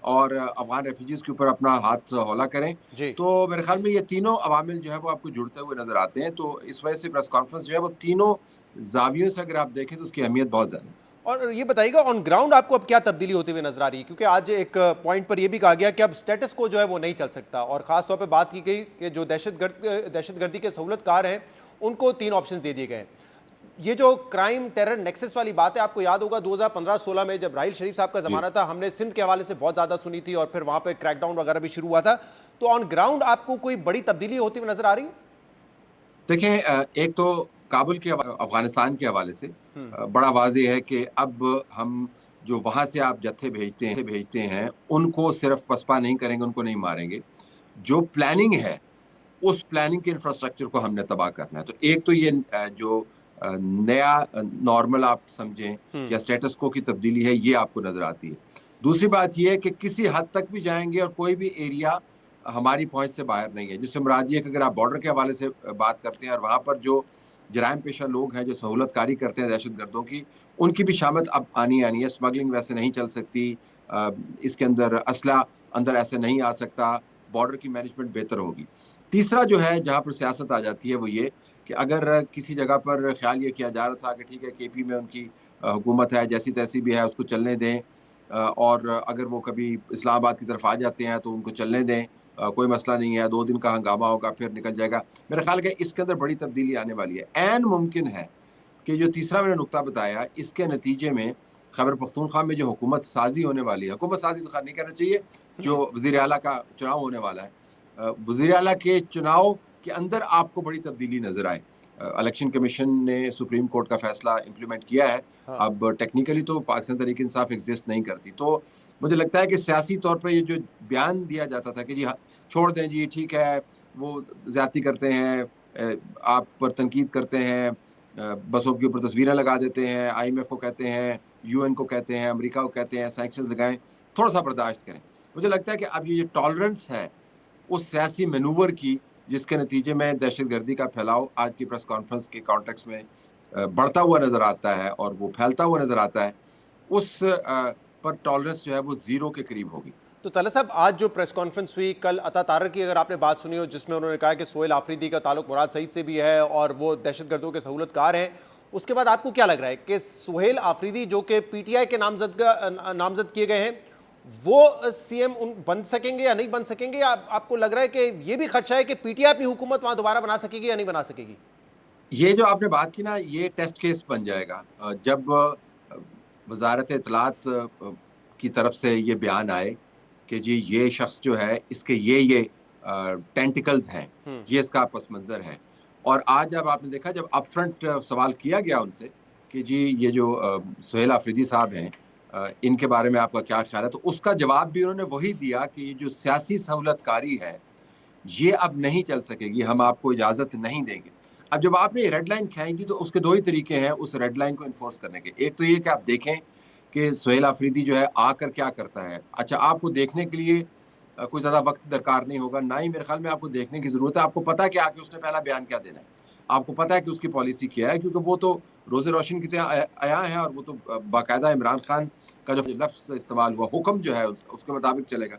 اور افغان ریفیوجیز کے اوپر اپنا ہاتھ ہولا کریں، تو میرے خیال میں یہ تینوں عوامل جو ہے وہ آپ کو جڑتے ہوئے نظر آتے ہیں۔ تو اس وجہ سے پریس کانفرنس جو ہے وہ تینوں زاویوں سے اگر آپ دیکھیں تو اس کی اہمیت بہت زیادہ ہے۔ اور یہ بتائیے گا آن گراؤنڈ آپ کو اب کیا تبدیلی ہوتی ہوئی نظر آ رہی ہے؟ کیونکہ آج ایک پوائنٹ پر یہ بھی کہا گیا کہ اب سٹیٹس کو جو ہے وہ نہیں چل سکتا، اور خاص طور پہ بات کی گئی کہ جو دہشت گردی کے سہولت کار ہیں ان کو 3 آپشن دے دیے گئے ہیں۔ یہ جو کرائم ٹیرر نیکسس والی بات ہے، آپ کو یاد ہوگا 2015-16 میں جب راحیل شریف صاحب کا زمانہ تھا، ہم نے سندھ کے حوالے سے بہت زیادہ سنی تھی اور پھر وہاں پہ کریک ڈاؤن وغیرہ بھی شروع ہوا تھا۔ تو آن گراؤنڈ آپ کو کوئی بڑی تبدیلی ہوتی ہوئی نظر آ رہی ہے؟ دیکھیں، ایک تو کابل کے افغانستان کے حوالے سے بڑا واضح ہے کہ اب ہم جو وہاں سے آپ جتھے بھیجتے ہیں ان کو صرف پسپا نہیں کریں گے، ان کو نہیں ماریں گے۔ جو پلاننگ ہے اس پلاننگ کے انفراسٹرکچر کو ہم نے تباہ کرنا ہے۔ تو ایک تو یہ جو نیا نارمل آپ سمجھیں یا سٹیٹس کو کی تبدیلی ہے، یہ آپ کو نظر آتی ہے۔ دوسری بات یہ ہے کہ کسی حد تک بھی جائیں گے اور کوئی بھی ایریا ہماری پہنچ سے باہر نہیں ہے، جس سے مراد یہ ہے کہ اگر آپ بارڈر کے حوالے سے بات کرتے ہیں اور وہاں پر جو جرائم پیشہ لوگ ہیں جو سہولت کاری کرتے ہیں دہشت گردوں کی، ان کی بھی شامت اب آنی ہے۔ اسمگلنگ ویسے نہیں چل سکتی، اس کے اندر اسلحہ اندر ایسے نہیں آ سکتا، بارڈر کی مینجمنٹ بہتر ہوگی۔ تیسرا جو ہے جہاں پر سیاست آ جاتی ہے وہ یہ کہ اگر کسی جگہ پر خیال یہ کیا جا رہا تھا کہ ٹھیک ہے کے پی میں ان کی حکومت ہے، جیسی تیسی بھی ہے، اس کو چلنے دیں، اور اگر وہ کبھی اسلام آباد کی طرف آ جاتے ہیں تو ان کو چلنے دیں، کوئی مسئلہ نہیں ہے، 2 دن کا ہنگامہ ہوگا پھر نکل جائے گا۔ میرا خیال ہے کہ اس کے اندر بڑی تبدیلی آنے والی ہے۔ عین ممکن ہے کہ جو تیسرا میں نے نقطہ بتایا، اس کے نتیجے میں خیبر پختونخوا میں جو حکومت سازی ہونے والی ہے، حکومت سازی تو خیر نہیں کہنا چاہیے، جو وزیر اعلیٰ کا چناؤ ہونے والا ہے، وزیر اعلیٰ کے چناؤ کے اندر آپ کو بڑی تبدیلی نظر آئے۔ الیکشن کمیشن نے سپریم کورٹ کا فیصلہ امپلیمنٹ کیا ہے، اب ٹیکنیکلی تو پاکستان تحریک انصاف ایگزسٹ نہیں کرتی۔ تو مجھے لگتا ہے کہ سیاسی طور پہ یہ جو بیان دیا جاتا تھا کہ جی چھوڑ دیں جی ٹھیک ہے، وہ زیادتی کرتے ہیں، آپ پر تنقید کرتے ہیں، بسوں کے اوپر تصویریں لگا دیتے ہیں، آئی ایم ایف کو کہتے ہیں، یو این کو کہتے ہیں، امریکہ کو کہتے ہیں سینکشنز لگائیں، تھوڑا سا برداشت کریں۔ مجھے لگتا ہے کہ اب یہ ٹالرنس ہے اس سیاسی مینوور کی، جس کے نتیجے میں دہشت گردی کا پھیلاؤ آج کی پریس کانفرنس کے کانٹیکس میں بڑھتا ہوا نظر آتا ہے اور وہ پھیلتا ہوا نظر آتا ہے، اس پر ٹالرنس جو ہے وہ 0 کے قریب ہوگی۔ تو طلعت صاحب، آج جو پریس کانفرنس ہوئی، کل عطا طارق کی اگر آپ نے بات سنی ہو، جس میں انہوں نے کہا کہ سہیل آفریدی کا تعلق مراد سعید سے بھی ہے اور وہ دہشت گردوں کے سہولت کار ہیں، اس کے بعد آپ کو کیا لگ رہا ہے کہ سہیل آفریدی جو کہ پی ٹی آئی کے نامزد کیے گئے ہیں، وہ سی ایم بن سکیں گے یا نہیں بن سکیں گے؟ آپ کو لگ رہا ہے کہ یہ بھی خدشہ ہے کہ پی ٹی آئی اپنی حکومت وہاں دوبارہ بنا سکے گی یا نہیں بنا سکے گی؟ یہ جو آپ نے بات کی نا، یہ ٹیسٹ کیس بن جائے گا جب وزارت اطلاعات کی طرف سے یہ بیان آئے کہ جی یہ شخص جو ہے اس کے یہ ٹینٹیکلز ہیں، یہ اس کا پس منظر ہے۔ اور آج جب آپ نے دیکھا، جب اپ فرنٹ سوال کیا گیا ان سے کہ جی یہ جو سہیل آفریدی صاحب ہیں، ان کے بارے میں آپ کا کیا خیال ہے، تو اس کا جواب بھی انہوں نے وہی دیا کہ یہ جو سیاسی سہولت کاری ہے یہ اب نہیں چل سکے گی، ہم آپ کو اجازت نہیں دیں گے۔ اب جب آپ نے یہ ریڈ لائن کھینچ دی تو اس کے 2 ہی طریقے ہیں اس ریڈ لائن کو انفورس کرنے کے۔ ایک تو یہ کہ آپ دیکھیں کہ سہیل آفریدی جو ہے آ کر کیا کرتا ہے۔ اچھا، آپ کو دیکھنے کے لیے کوئی زیادہ وقت درکار نہیں ہوگا، نہ ہی میرے خیال میں آپ کو دیکھنے کی ضرورت ہے۔ آپ کو پتہ ہے کہ آ کے اس نے پہلا بیان کیا دینا ہے، آپ کو پتہ ہے کہ اس کی پالیسی کیا ہے، کیونکہ وہ تو روز روشن کی طرح آیا ہے اور وہ تو باقاعدہ عمران خان کا جو لفظ استعمال ہوا، حکم جو ہے اس کے مطابق چلے گا۔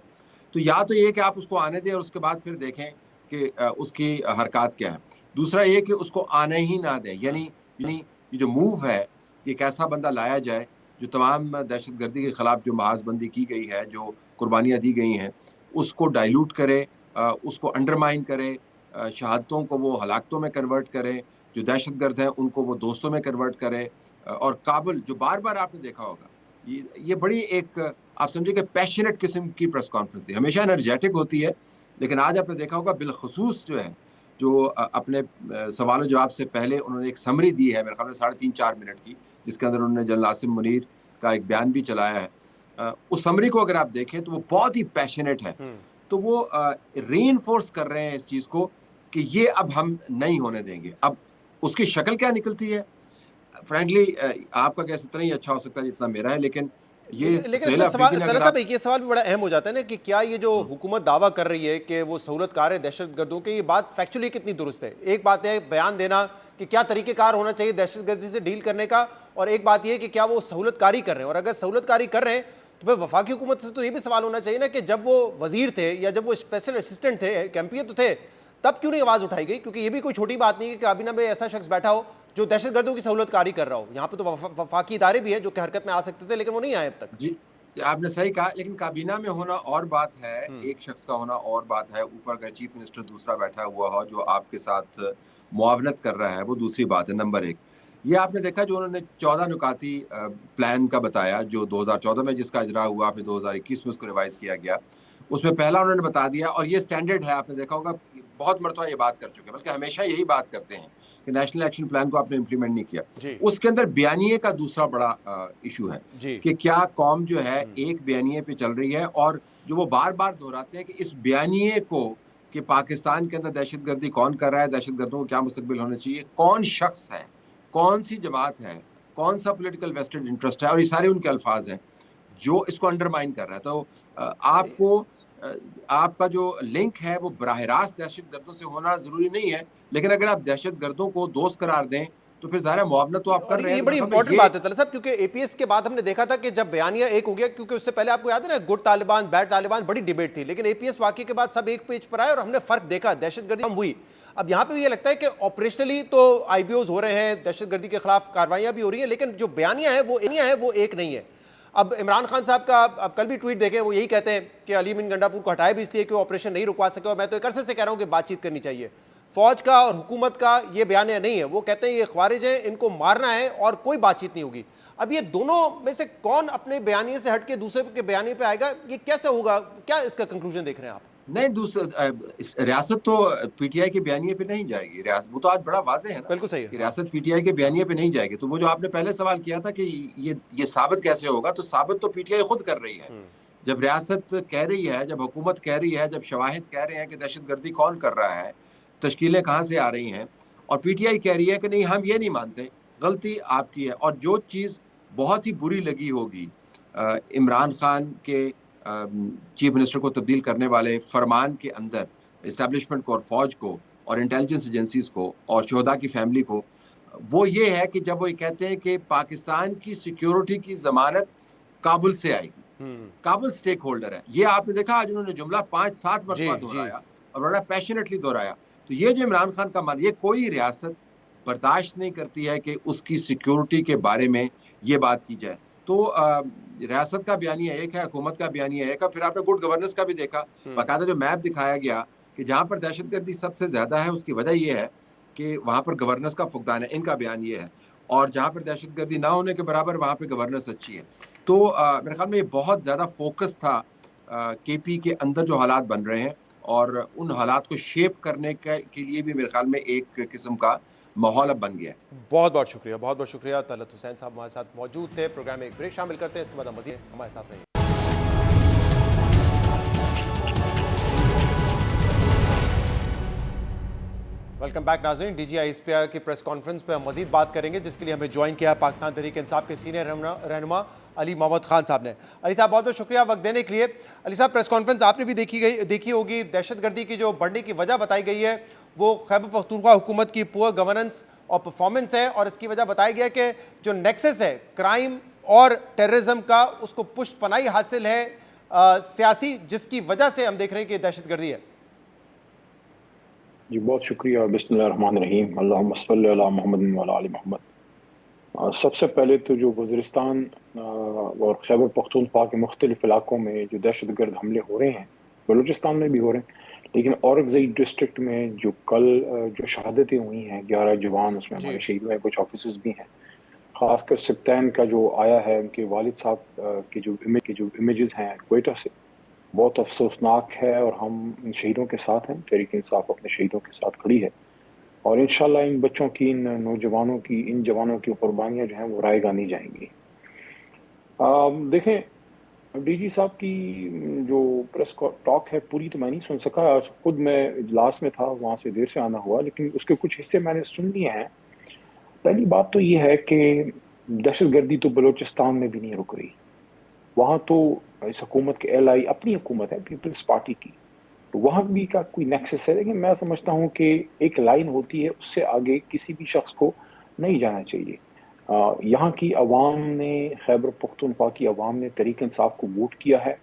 تو یا تو یہ کہ آپ اس کو آنے دیں اور اس کے بعد پھر دیکھیں کہ اس کی حرکات کیا ہیں۔ دوسرا یہ کہ اس کو آنے ہی نہ دیں، یعنی یہ جو موو ہے، کہ ایک ایسا بندہ لایا جائے جو تمام دہشت گردی کے خلاف جو محاذ بندی کی گئی ہے، جو قربانیاں دی گئی ہیں، اس کو ڈائیلوٹ کرے، اس کو انڈرمائن کرے، شہادتوں کو وہ ہلاکتوں میں کنورٹ کرے، جو دہشت گرد ہیں ان کو وہ دوستوں میں کنورٹ کرے، اور کابل جو بار بار آپ نے دیکھا ہوگا، یہ بڑی ایک آپ سمجھے کہ پیشنیٹ قسم کی پریس کانفرنس تھی، ہمیشہ انرجیٹک ہوتی ہے، لیکن آج آپ نے دیکھا ہوگا بالخصوص جو ہے، جو اپنے سوال و جواب سے پہلے انہوں نے ایک سمری دی ہے میرے خیال میں 3.5-4 منٹ کی، جس کے اندر انہوں نے جنرل عاصم منیر کا ایک بیان بھی چلایا ہے. اس سمری کو اگر آپ دیکھیں تو وہ بہت ہی پیشنیٹ ہے، تو وہ ری انفورس کر رہے ہیں اس چیز کو کہ یہ اب ہم نہیں ہونے دیں گے. اب اس کی شکل کیا نکلتی ہے، فرینکلی آپ کا کیسے اتنا ہی اچھا ہو سکتا ہے جتنا میرا ہے، لیکن لیکن صاحب ایک یہ سوال بھی بڑا اہم ہو جاتا ہے نا کہ کیا یہ جو حکومت دعویٰ کر رہی ہے کہ وہ سہولت کار ہے دہشت گردوں کے، یہ بات فیکچولی کتنی درست ہے؟ ایک بات ہے بیان دینا کہ کیا طریقہ کار ہونا چاہیے دہشت گردی سے ڈیل کرنے کا، اور ایک بات یہ ہے کہ کیا وہ سہولت کاری کر رہے ہیں، اور اگر سہولت کاری کر رہے ہیں تو پھر وفاقی حکومت سے تو یہ بھی سوال ہونا چاہیے نا کہ جب وہ وزیر تھے یا جب وہ اسپیشل اسسٹنٹ تھے، کیمپئن تو تھے، تب کیوں نہیں آواز اٹھائی گئی؟ کیونکہ یہ بھی کوئی چھوٹی بات نہیں ہے کہ کابینہ میں ایسا شخص بیٹھا ہو جو دہشت گردوں کی سہولت کاری کر رہا ہو. یہاں پہ تو وفاقی ادارے بھی ہیں جو کہ حرکت میں آ سکتے تھے، لیکن وہ نہیں آئے اب تک. جی آپ نے صحیح کہا، لیکن کابینہ میں ہونا اور بات ہے، ایک شخص کا ہونا اور بات ہے، اوپر کا چیف منسٹر دوسرا بیٹھا ہوا ہو جو آپ کے ساتھ معاونت کر رہا ہے، وہ دوسری بات ہے. نمبر 1 یہ آپ نے دیکھا جو انہوں نے 14 نکاتی پلان کا بتایا جو 2014 میں جس کا اجرا ہوا، پھر 2021 میں اس کو ریوائز کیا گیا. اس میں پہلا انہوں نے بتا دیا، اور یہ سٹینڈرڈ ہے، آپ نے دیکھا ہوگا بہت مرتبہ یہ بات کر چکے، بلکہ ہمیشہ یہی بات کرتے ہیں کہ نیشنل ایکشن پلان کو آپ نے امپلیمنٹ نہیں کیا. اس کے اندر بیانیے کا دوسرا بڑا ایشو ہے کہ کیا قوم جو ہے ایک بیانیے پہ چل رہی ہے، اور جو وہ بار بار دہراتے ہیں کہ اس بیانیے کو کہ پاکستان کے اندر دہشت گردی کون کر رہا ہے، دہشت گردوں کو کیا مستقبل ہونا چاہیے، کون شخص ہے، کون سی جماعت ہے، کون سا پولیٹیکل ویسٹڈ انٹرسٹ ہے، اور یہ سارے ان کے الفاظ ہیں جو اس کو انڈرمائن کر رہا ہے. تو آپ کا جو لنک ہے وہ براہ راست دہشت گردوں سے ہونا ضروری نہیں ہے، لیکن اگر آپ دہشت گردوں کو دوست قرار دیں تو پھر ظاہر معاونت تو آپ کر رہے ہیں. یہ بڑی امپورٹنٹ بات ہے طلعت صاحب، کیونکہ اے پی ایس کے بعد ہم نے دیکھا تھا کہ جب بیانیہ ایک ہو گیا، کیونکہ اس سے پہلے آپ کو یاد ہے نا گڈ طالبان بیڈ طالبان بڑی ڈیبیٹ تھی، لیکن اے پی ایس واقعے کے بعد سب ایک پیج پر آئے اور ہم نے فرق دیکھا، دہشت گردی کم ہوئی. اب یہاں پہ بھی یہ لگتا ہے کہ آپریشنلی تو آئی بی اوز ہو رہے ہیں، دہشت گردی کے خلاف کاروائیاں بھی ہو رہی ہیں، لیکن جو بیانیہ ہے وہ ایک نہیں ہے. اب عمران خان صاحب کا اب کل بھی ٹویٹ دیکھیں، وہ یہی کہتے ہیں کہ علی امین گنڈا پور کو ہٹایا بھی اس لیے کہ وہ آپریشن نہیں رکوا سکے، اور میں تو ایک عرصے سے کہہ رہا ہوں کہ بات چیت کرنی چاہیے. فوج کا اور حکومت کا یہ بیانیہ نہیں ہے، وہ کہتے ہیں یہ خوارج ہیں، ان کو مارنا ہے اور کوئی بات چیت نہیں ہوگی. اب یہ دونوں میں سے کون اپنے بیانیے سے ہٹ کے دوسرے کے بیانیے پہ آئے گا، یہ کیسے ہوگا؟ کیا اس کا کنکلوژن دیکھ رہے ہیں آپ؟ نہیں، ریاست تو پی ٹی آئی کے بیانیے پہ نہیں جائے گی، وہ تو آج بڑا واضح ہے نا. بالکل صحیح ہے، ریاست پی ٹی آئی کے بیانیے پہ نہیں جائے گی. تو وہ جو آپ نے پہلے سوال کیا تھا کہ یہ ثابت کیسے ہوگا، تو ثابت تو پی ٹی آئی خود کر رہی ہے. جب ریاست کہہ رہی ہے، جب حکومت کہہ رہی ہے، جب شواہد کہہ رہے ہیں کہ دہشت گردی کون کر رہا ہے، تشکیلیں کہاں سے آ رہی ہیں، اور پی ٹی آئی کہہ رہی ہے کہ نہیں ہم یہ نہیں مانتے، غلطی آپ کی ہے. اور جو چیز بہت ہی بری لگی ہوگی عمران خان کے چیف منسٹر کو تبدیل کرنے والے فرمان کے اندر اسٹیبلشمنٹ کو اور فوج کو اور انٹیلیجنس ایجنسیز کو اور شہداء کی فیملی کو، وہ یہ ہے کہ جب وہ یہ کہتے ہیں کہ پاکستان کی سیکیورٹی کی ضمانت کابل سے آئے گی، کابل سٹیک ہولڈر ہے. یہ آپ نے دیکھا آج انہوں نے جملہ 5-7 مرتبہ دہرایا اور بڑا پیشنیٹلی دہرایا. تو یہ جو عمران خان کا مان، یہ کوئی ریاست برداشت نہیں کرتی ہے کہ اس کی سیکیورٹی کے بارے میں یہ بات کی جائے. تو ریاست کا بیانیہ ایک ہے، حکومت کا بیانیہ ایک ہے. پھر آپ نے گڈ گورننس کا بھی دیکھا، باقاعدہ جو میپ دکھایا گیا کہ جہاں پر دہشت گردی سب سے زیادہ ہے اس کی وجہ یہ ہے کہ وہاں پر گورننس کا فقدان ہے، ان کا بیان یہ ہے. اور جہاں پر دہشت گردی نہ ہونے کے برابر وہاں پہ گورننس اچھی ہے. تو میرے خیال میں یہ بہت زیادہ فوکس تھا کے پی کے اندر جو حالات بن رہے ہیں، اور ان حالات کو شیپ کرنے کے لیے بھی میرے خیال میں ایک قسم کا ماحول اب بن گیا ہے. بہت بہت شکریہ، بہت بہت شکریہ. طلعت حسین صاحب ہمارے ساتھ موجود تھے. پروگرام میں ایک بریک شامل کرتے ہیں، اس کے بعد ہم مزید ہمارے ساتھ رہیں. ویلکم بیک ناظرین. D G I S P R کی پریس کانفرنس پہ ہم مزید بات کریں گے، جس کے لیے ہمیں جوائن کیا ہے پاکستان تحریک انصاف کے سینئر رہنما علی محمد خان صاحب نے. علی صاحب بہت بہت شکریہ وقت دینے کے لیے. علی صاحب پریس کانفرنس آپ نے بھی دیکھی ہوگی. دہشت گردی کی جو بڑھنے کی وجہ بتائی گئی ہے وہ خیبر پختونخوا حکومت کی پور گورننس اور پرفارمنس ہے، اور اس کی وجہ بتایا گیا کہ جو نیکسس ہے کرائم اور ٹیررزم کا، اس کو پشت پناہی حاصل ہے سیاسی، جس کی وجہ سے ہم دیکھ رہے ہیں کہ دہشت گردی ہے. جی بہت شکریہ. بسم اللہ الرحمن الرحیم. اللہم صلی علی محمد وعلی آل محمد. سب سے پہلے تو جو وزیرستان اور خیبر پختونخوا کے مختلف علاقوں میں جو دہشت گرد حملے ہو رہے ہیں، بلوچستان میں بھی ہو رہے ہیں، لیکن اورکزئی ڈسٹرکٹ میں جو کل جو شہادتیں ہوئی ہیں 11 جوان، اس میں ہمارے شہید ہوئے، کچھ آفیسرز بھی ہیں، خاص کر سبتین کا جو آیا ہے، ان کے والد صاحب کی جو امیجز ہیں کوئٹہ سے، بہت افسوسناک ہے، اور ہم ان شہیدوں کے ساتھ ہیں، تحریک انصاف اپنے شہیدوں کے ساتھ کھڑی ہے، اور انشاءاللہ ان بچوں کی، ان نوجوانوں کی، ان جوانوں کی قربانیاں جو ہیں وہ رائے گانی جائیں گی۔ دیکھیں ڈی جی صاحب کی جو پریس ٹاک ہے پوری تو میں نہیں سن سکا، خود میں اجلاس میں تھا، وہاں سے دیر سے آنا ہوا، لیکن اس کے کچھ حصے میں نے سن لیے ہیں۔ پہلی بات تو یہ ہے کہ دہشت گردی تو بلوچستان میں بھی نہیں رک رہی، وہاں تو اس حکومت کے ایل آئی اپنی حکومت ہے، پیپلز پارٹی کی، تو وہاں بھی کا کوئی نیکسس ہے، لیکن میں سمجھتا ہوں کہ ایک لائن ہوتی ہے، اس سے آگے کسی بھی شخص کو نہیں جانا چاہیے۔ یہاں کی عوام نے، خیبر پختونخوا کی عوام نے تحریک انصاف کو ووٹ کیا ہے،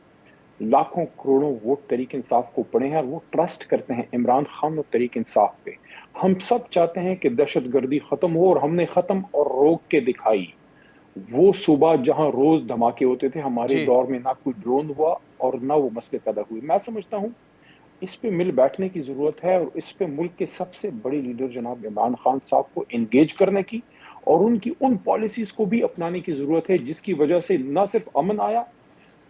لاکھوں کروڑوں ووٹ تحریک انصاف کو پڑے ہیں، اور وہ ٹرسٹ کرتے ہیں عمران خان اور تحریک انصاف پہ۔ ہم سب چاہتے ہیں کہ دہشت گردی ختم ہو، اور ہم نے ختم اور روک کے دکھائی۔ وہ صبح جہاں روز دھماکے ہوتے تھے، ہمارے دور میں نہ کوئی ڈرون ہوا اور نہ وہ مسئلے پیدا ہوئے۔ میں سمجھتا ہوں اس پہ مل بیٹھنے کی ضرورت ہے، اور اس پہ ملک کے سب سے بڑے لیڈر جناب عمران خان صاحب کو انگیج کرنے کی، اور ان کی ان پالیسیز کو بھی اپنانے کی ضرورت ہے جس کی وجہ سے نہ صرف امن آیا،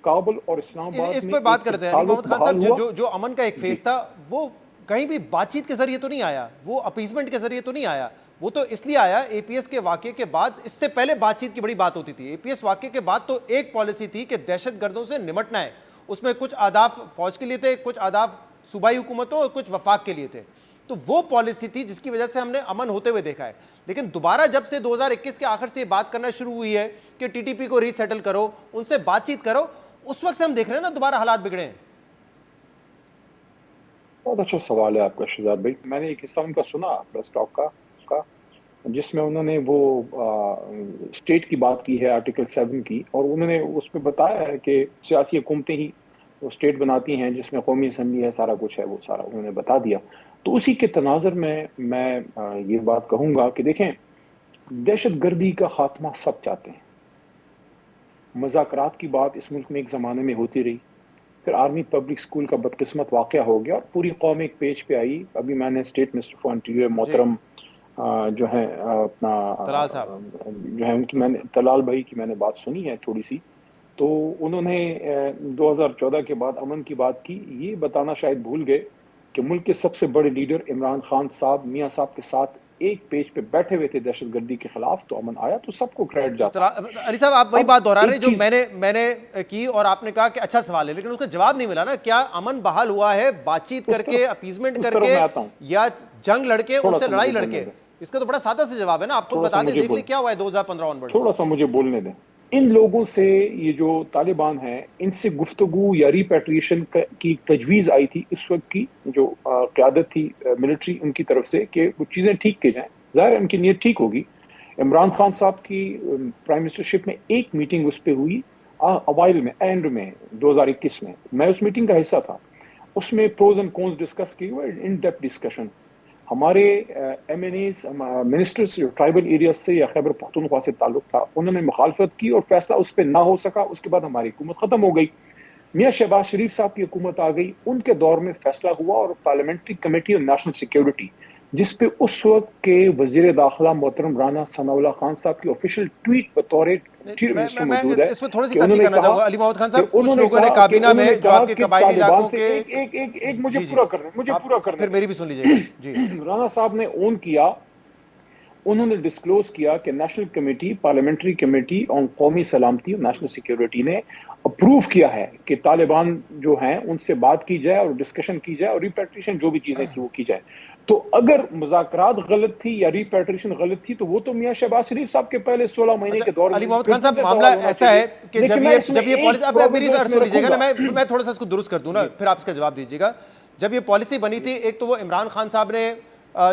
کابل اور اسلام آباد اس پہ بات کرتے ہیں علی محمد خان صاحب، جو امن کا ایک فیز تھا وہ کہیں بھی بات چیت کے ذریعے تو نہیں آیا، وہ اپیزمنٹ کے ذریعے تو نہیں آیا، وہ تو اس لیے آیا اے پی ایس کے واقعے کے بعد۔ اس سے پہلے بات چیت کی بڑی بات ہوتی تھی، اے پی ایس واقعے کے بعد تو ایک پالیسی تھی کہ دہشت گردوں سے نمٹنا ہے، اس میں کچھ اہداف فوج کے لیے تھے، کچھ اہداف صوبائی حکومتوں اور کچھ وفاق کے لیے تھے، تو وہ پالیسی تھی جس کی وجہ سے ہم نے امن ہوتے ہوئے دیکھا ہے۔ لیکن دوبارہ جب سے 2021 کے آخر سے یہ بات کرنا شروع ہوئی ہے کہ ٹی ٹی پی کو ری سیٹل کرو، ان سے بات چیت کرو، اس وقت سے ہم دیکھ رہے ہیں نا دوبارہ حالات بگڑے ہیں۔ بہت اچھا سوال ہے آپ کا شہزاد بھائی۔ میں نے ایک حصہ ان کا سنا پریس ٹاک کا، جس میں انہوں نے وہ اسٹیٹ کی بات کی ہے، آرٹیکل 7 کی، اور انہوں نے اس میں بتایا ہے کہ سیاسی حکومتیں ہی وہ اسٹیٹ بناتی ہیں جس میں قومی اسمبلی ہے، سارا کچھ ہے، وہ سارا انہوں نے بتا دیا۔ تو اسی کے تناظر میں یہ بات کہوں گا کہ دیکھیں، دہشت گردی کا خاتمہ سب چاہتے ہیں۔ مذاکرات کی بات اس ملک میں ایک زمانے میں ہوتی رہی، پھر آرمی پبلک اسکول کا بدقسمت واقعہ ہو گیا، اور پوری قوم ایک پیج پہ آئی۔ ابھی میں نے اسٹیٹ منسٹر فار انٹیریئر محترم جو ہے اپنا طلال صاحب جو ہے ان کی، میں نے طلال بھائی کی میں نے بات سنی ہے تھوڑی سی، تو انہوں نے 2014 کے بعد امن کی بات کی۔ یہ بتانا شاید بھول گئے کہ ملک کے سب سے بڑے لیڈر عمران خان صاحب میاں صاحب کے ساتھ ایک پیج پہ بیٹھے ہوئے تھے دہشت گردی کے خلاف، تو امن آیا، تو سب کو کریڈٹ جاتا۔ علی صاحب آپ وہی بات دہرا رہے جو میں نے کی، اور آپ نے کہا کہ اچھا سوال ہے، لیکن اس کا جواب نہیں ملا نا۔ کیا امن بحال ہوا ہے بات چیت کر کے، اپیزمنٹ کر کے، یا جنگ لڑ کے، ان سے لڑائی لڑ کے؟ اس کا تو بڑا سادہ سے جواب ہے نا، آپ خود بتا دیں، دیکھ لیں کیا ہوا ہے 2015 آن ورڈ۔ تھوڑا سا مجھے بولنے دیں۔ ان لوگوں سے، یہ جو طالبان ہیں، ان سے گفتگو یا ریپیٹریشن کی تجویز آئی تھی اس وقت کی جو قیادت تھی ملٹری، ان کی طرف سے، کہ وہ چیزیں ٹھیک کی جائیں۔ ظاہر ہے ان کی نیت ٹھیک ہوگی۔ عمران خان صاحب کی پرائم منسٹرشپ میں ایک میٹنگ اس پہ ہوئی اوائل میں، اینڈ میں 2021 میں اس میٹنگ کا حصہ تھا۔ اس میں پروز اینڈ کونز ڈسکس کی ہوئے، ان ڈیپتھ ڈسکشن۔ ہمارے ایم این ایز، منسٹرز جو ٹرائبل ایریاز سے یا خیبر پختونخوا سے تعلق تھا، انہوں نے مخالفت کی اور فیصلہ اس پہ نہ ہو سکا۔ اس کے بعد ہماری حکومت ختم ہو گئی، میاں شہباز شریف صاحب کی حکومت آ گئی، ان کے دور میں فیصلہ ہوا، اور parliamentary committee on national security, جس پہ اس وقت کے وزیر داخلہ محترم رانا ثناء اللہ خان صاحب کی آفیشیل ٹویٹ بطور منسٹر موجود ہے، اس میں تھوڑی سی تصحیح کرنا چاہوں گا علی محمد خان صاحب، کچھ لوگوں نے کابینہ میں جو آپ کے قبائلی علاقوں کے، ایک مجھے پورا کرنا، پھر میری بھی سن لیجیے گا جی۔ رانا صاحب نے اون کیا، انہوں نے ڈسکلوز کیا کہ national committee, parliamentary committee on قومی سلامتی اور نیشنل سیکیورٹی نے اپروو کیا ہے کہ طالبان جو ہیں ان سے بات کی جائے اور ڈسکشن کی جائے، اور ریپیٹریشن جو بھی چیزیں تھی وہ کی جائے۔ تو اگر مذاکرات غلط تھی یا ریپیٹریشن غلط تھی، تو وہ تو میاں شہباز شریف صاحب کے پہلے 16 مہینے کے دور میں۔ علی محمد خان صاحب، معاملہ ایسا ہے کہ جب یہ پالیسی، اب میری سر سن لیجیے گا نا، میں تھوڑا سا اس کو درست کر دوں نا، پھر آپ اس کا جواب دیجیے گا۔ جب یہ پالیسی بنی تھی، ایک تو وہ عمران خان صاحب نے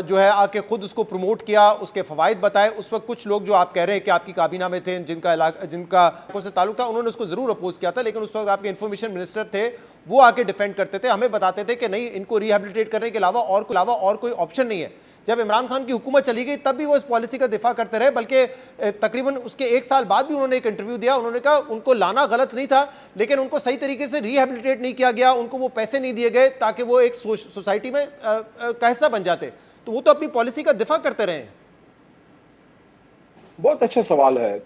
جو ہے آ کے خود اس کو پروموٹ کیا، اس کے فوائد بتائے۔ اس وقت کچھ لوگ جو آپ کہہ رہے ہیں کہ آپ کی کابینہ میں تھے، جن کا سے تعلق تھا، انہوں نے اس کو ضرور اپوز کیا تھا، لیکن اس وقت آپ کے انفارمیشن منسٹر تھے، وہ آ کے ڈیفینڈ کرتے تھے، ہمیں بتاتے تھے کہ نہیں، ان کو ریہیبلیٹیٹ کرنے کے علاوہ اور کوئی آپشن نہیں ہے۔ جب عمران خان کی حکومت چلی گئی تب بھی وہ اس پالیسی کا دفاع کرتے رہے، بلکہ تقریباً اس کے 1 سال بعد بھی انہوں نے ایک انٹرویو دیا، انہوں نے کہا ان کو لانا غلط نہیں تھا لیکن ان کو صحیح طریقے سے ریہیبلیٹیٹ نہیں کیا گیا، ان کو وہ پیسے نہیں دیے گئے تاکہ وہ ایک سوسائٹی میں کا حصہ بن جاتے، تو وہ تو اپنی پالیسی کا دفاع کرتے رہے ہیں۔ بہت اچھا سوال ہے،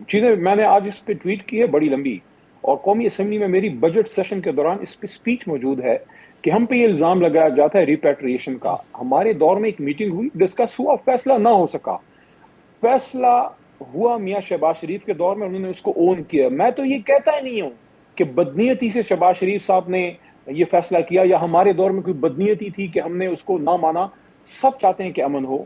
چیزیں میں نے آج اس پہ ٹویٹ کی ہے بڑی لمبی، اور قومی اسمبلی میں میری بجٹ سیشن کے دوران اس پہ سپیچ موجود ہے کہ ہم پہ یہ الزام لگایا جاتا ہے ریپیٹریشن کا۔ ہمارے دور میں ایک میٹنگ ہوئی، ڈسکس ہوا، فیصلہ نہ ہو سکا، فیصلہ ہوا میاں شہباز شریف کے دور میں، انہوں نے اس کو اون کیا۔ میں تو یہ کہتا ہی نہیں ہوں کہ بدنیتی سے شہباز شریف صاحب نے یہ فیصلہ کیا یا ہمارے دور میں کوئی بدنیتی تھی کہ ہم نے اس کو نہ مانا۔ سب چاہتے ہیں کہ امن ہو۔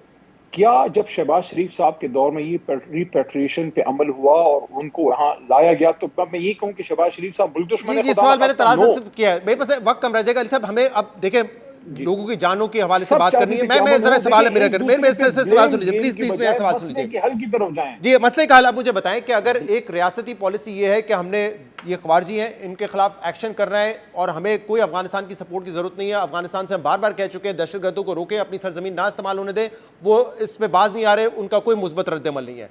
کیا جب شہباز شریف صاحب کے دور میں یہ ریپیٹریشن پہ عمل ہوا اور ان کو یہاں لایا گیا، تو میں یہ کہوں کہ شہباز شریف صاحب ملک دشمن ہے؟ یہ سوال میں نے تنازع سے کیا ہے، میرے پاس وقت کم رہ جائے گا علی صاحب، ہمیں اب دیکھیں لوگوں کی جانوں کے حوالے سے بات کرنی ہے۔ میں ذرا سوال ہے میرا، میرے سے سوال سن لیجیے پلیز، میرا سوال سن لیجیے حل کی طرف جائیں۔ جی، مسئلے کا حل آپ مجھے بتائیں کہ اگر ایک ریاستی پالیسی یہ ہے کہ ہم نے یہ خوارجی ہیں ان کے خلاف ایکشن کر رہے ہیں اور ہمیں کوئی افغانستان کی سپورٹ کی ضرورت نہیں ہے، افغانستان سے ہم بار بار کہہ چکے ہیں دہشت گردوں کو روکیں، اپنی سرزمین نہ استعمال ہونے دیں، وہ اس میں باز نہیں آ رہے، ان کا کوئی مثبت رد عمل نہیں ہے۔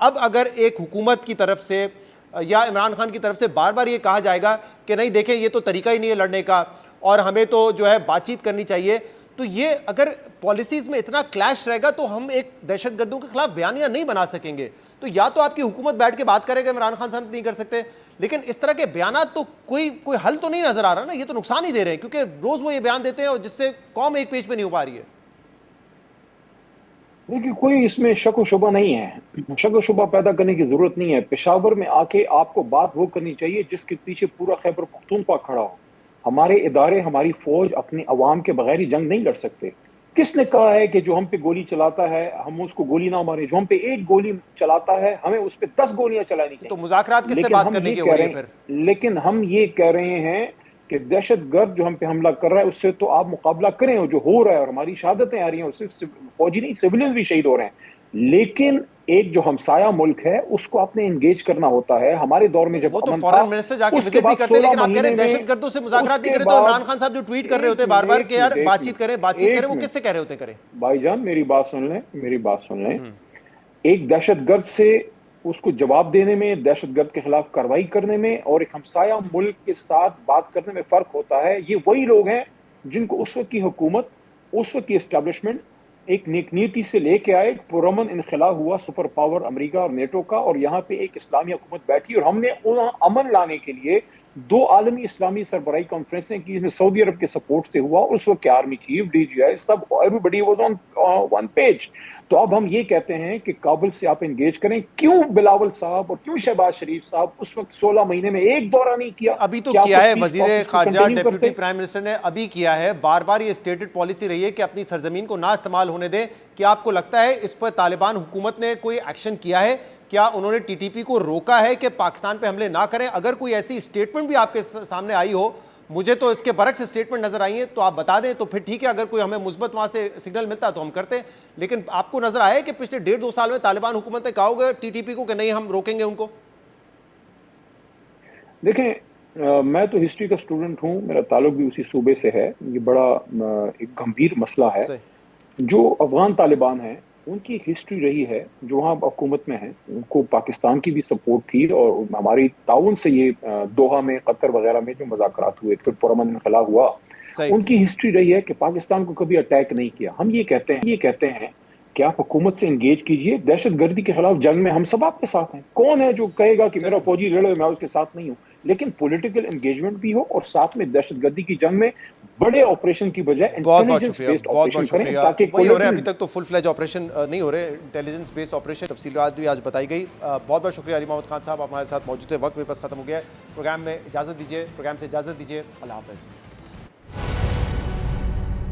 اب اگر ایک حکومت کی طرف سے یا عمران خان کی طرف سے بار بار یہ کہا جائے گا کہ نہیں دیکھیں یہ تو طریقہ ہی نہیں ہے لڑنے کا اور ہمیں تو جو ہے بات چیت کرنی چاہیے، تو یہ اگر پالیسیز میں اتنا کلیش رہے گا تو ہم ایک دہشت گردوں کے خلاف بیانیہ نہیں بنا سکیں گے۔ تو یا تو آپ کی حکومت بیٹھ کے بات کرے گا، عمران خان صاحب نہیں کر سکتے، لیکن اس طرح کے بیانات تو کوئی حل تو نہیں نظر آ رہا نا، یہ تو نقصان ہی دے رہے ہیں کیونکہ روز وہ یہ بیان دیتے ہیں اور جس سے قوم ایک پیج پہ نہیں ہو پا رہی ہے۔ دیکھیے کوئی اس میں شک و شبہ نہیں ہے، شک و شبہ پیدا کرنے کی ضرورت نہیں ہے۔ پشاور میں آ کے آپ کو بات وہ کرنی چاہیے جس کے پیچھے پورا خیبر پختونخوا کھڑا ہو۔ ہمارے ادارے، ہماری فوج اپنے عوام کے بغیر ہی جنگ نہیں لڑ سکتے۔ کس نے کہا ہے کہ جو ہم پہ گولی چلاتا ہے ہم اس کو گولی نہ مارے؟ جو ہم پہ 1 گولی چلاتا ہے ہمیں اس پہ 10 گولیاں چلانی چاہیے۔ تو مذاکرات کس سے بات کرنے کی ہو رہی ہے پھر؟ لیکن ہم یہ کہہ رہے ہیں کہ دہشت گرد جو ہم پہ حملہ کر رہا ہے اس سے تو آپ مقابلہ کریں، جو ہو رہا ہے، اور ہماری شہادتیں آ رہی ہیں، اس سے فوجی نہیں سویلین بھی شہید ہو رہے ہیں، لیکن ایک جو ہمسایہ ملک ہے اس کو آپ نے انگیج کرنا ہوتا ہے۔ ہمارے دور میں جب وہ تو فورن منسٹر جا کے وزٹ بھی کرتے ہیں، لیکن آپ کہہ رہے ہیں دہشت گردوں سے مذاکرات نہیں کرے، تو عمران خان صاحب جو ٹویٹ کر رہے ہوتے ہیں بار بار کہ یار بات چیت کریں بات چیت کریں، وہ کس سے کہہ رہے ہوتے ہیں کریں؟ بھائی جان میری بات سن لیں، ایک دہشت گرد سے اس کو جواب دینے میں، دہشت گرد کے خلاف کارروائی کرنے میں اور ایک ہمسایہ ملک کے ساتھ بات کرنے میں فرق ہوتا ہے۔ یہ وہی لوگ ہیں جن کو اس وقت کی حکومت، اس وقت کی اسٹیبلشمنٹ ایک نیک نیتی سے لے کے آئے، پرامن انخلا ہوا سپر پاور امریکہ اور نیٹو کا، اور یہاں پہ ایک اسلامی حکومت بیٹھی اور ہم نے امن لانے کے لیے 2 عالمی اسلامی سربراہی کانفرنسیں کی، جس میں سعودی عرب کے سپورٹ سے ہوا، اور اس وقت کے army chief, D G I, سب every was on one page. تو اب ہم یہ کہتے ہیں کہ کابل سے آپ انگیج کریں۔ کیوں بلاول صاحب اور کیوں شہباز شریف صاحب اس وقت 16 مہینے میں ایک دورہ نہیں کیا؟ ابھی تو کیا ہے وزیر خارجہ ڈیپٹی پرائم منسٹر نے ابھی کیا ہے، بار بار یہ اسٹیٹڈ پالیسی رہی ہے کہ اپنی سرزمین کو نہ استعمال ہونے دیں۔ کیا آپ کو لگتا ہے اس پر طالبان حکومت نے کوئی ایکشن کیا ہے؟ کیا انہوں نے ٹی ٹی پی کو روکا ہے کہ پاکستان پہ حملے نہ کریں؟ اگر کوئی ایسی اسٹیٹمنٹ بھی آپ کے سامنے آئی ہو، مجھے تو اس کے برعکس اسٹیٹمنٹ نظر آئی ہیں، تو آپ بتا دیں تو پھر ٹھیک ہے، اگر کوئی ہمیں مثبت وہاں سے سگنل ملتا تو ہم کرتے ہیں، لیکن آپ کو نظر آیا کہ پچھلے 1.5-2 سال میں طالبان حکومت نے کہا ہوگا ٹی ٹی پی کو کہ نہیں ہم روکیں گے ان کو؟ دیکھیں میں تو ہسٹری کا اسٹوڈنٹ ہوں، میرا تعلق بھی اسی صوبے سے ہے، یہ بڑا ایک گمبھیر مسئلہ ہے۔ جو افغان طالبان ہیں ان کی ہسٹری رہی ہے، جو وہاں حکومت میں ہیں ان کو پاکستان کی بھی سپورٹ تھی، اور ہماری تعاون سے یہ دوحہ میں، قطر وغیرہ میں جو مذاکرات ہوئے، پھر پرامن انخلا ہوا، ان کی ہسٹری رہی ہے کہ پاکستان کو کبھی اٹیک نہیں کیا۔ ہم یہ کہتے ہیں کہ آپ حکومت سے انگیج کیجئے، دہشت گردی کے خلاف جنگ میں ہم سب آپ کے ساتھ ہیں۔ کون ہے جو کہے گا کہ میرا فوجی لڑے میں اس کے ساتھ نہیں ہوں؟ لیکن پولیٹیکل انگیجمنٹ بھی ہو اور ساتھ میں دہشت گردی کی جنگ میں بڑے آپریشن کی بجائے انٹیلیجنس بیسڈ آپریشن کریں، تاکہ وہی ہو رہے ہیں۔ ابھی تک تو فل فلیج آپریشن نہیں ہو رہے، انٹیلیجنس بیسڈ آپریشن، تفصیلات بھی آج بتائی گئی۔ بہت بہت شکریہ علی محمد خان صاحب، آپ ہمارے ساتھ موجود تھے۔ وقت بھی بس ختم ہو گیا ہے، پروگرام میں اجازت دیجیے، پروگرام سے اجازت دیجیے، اللہ حافظ۔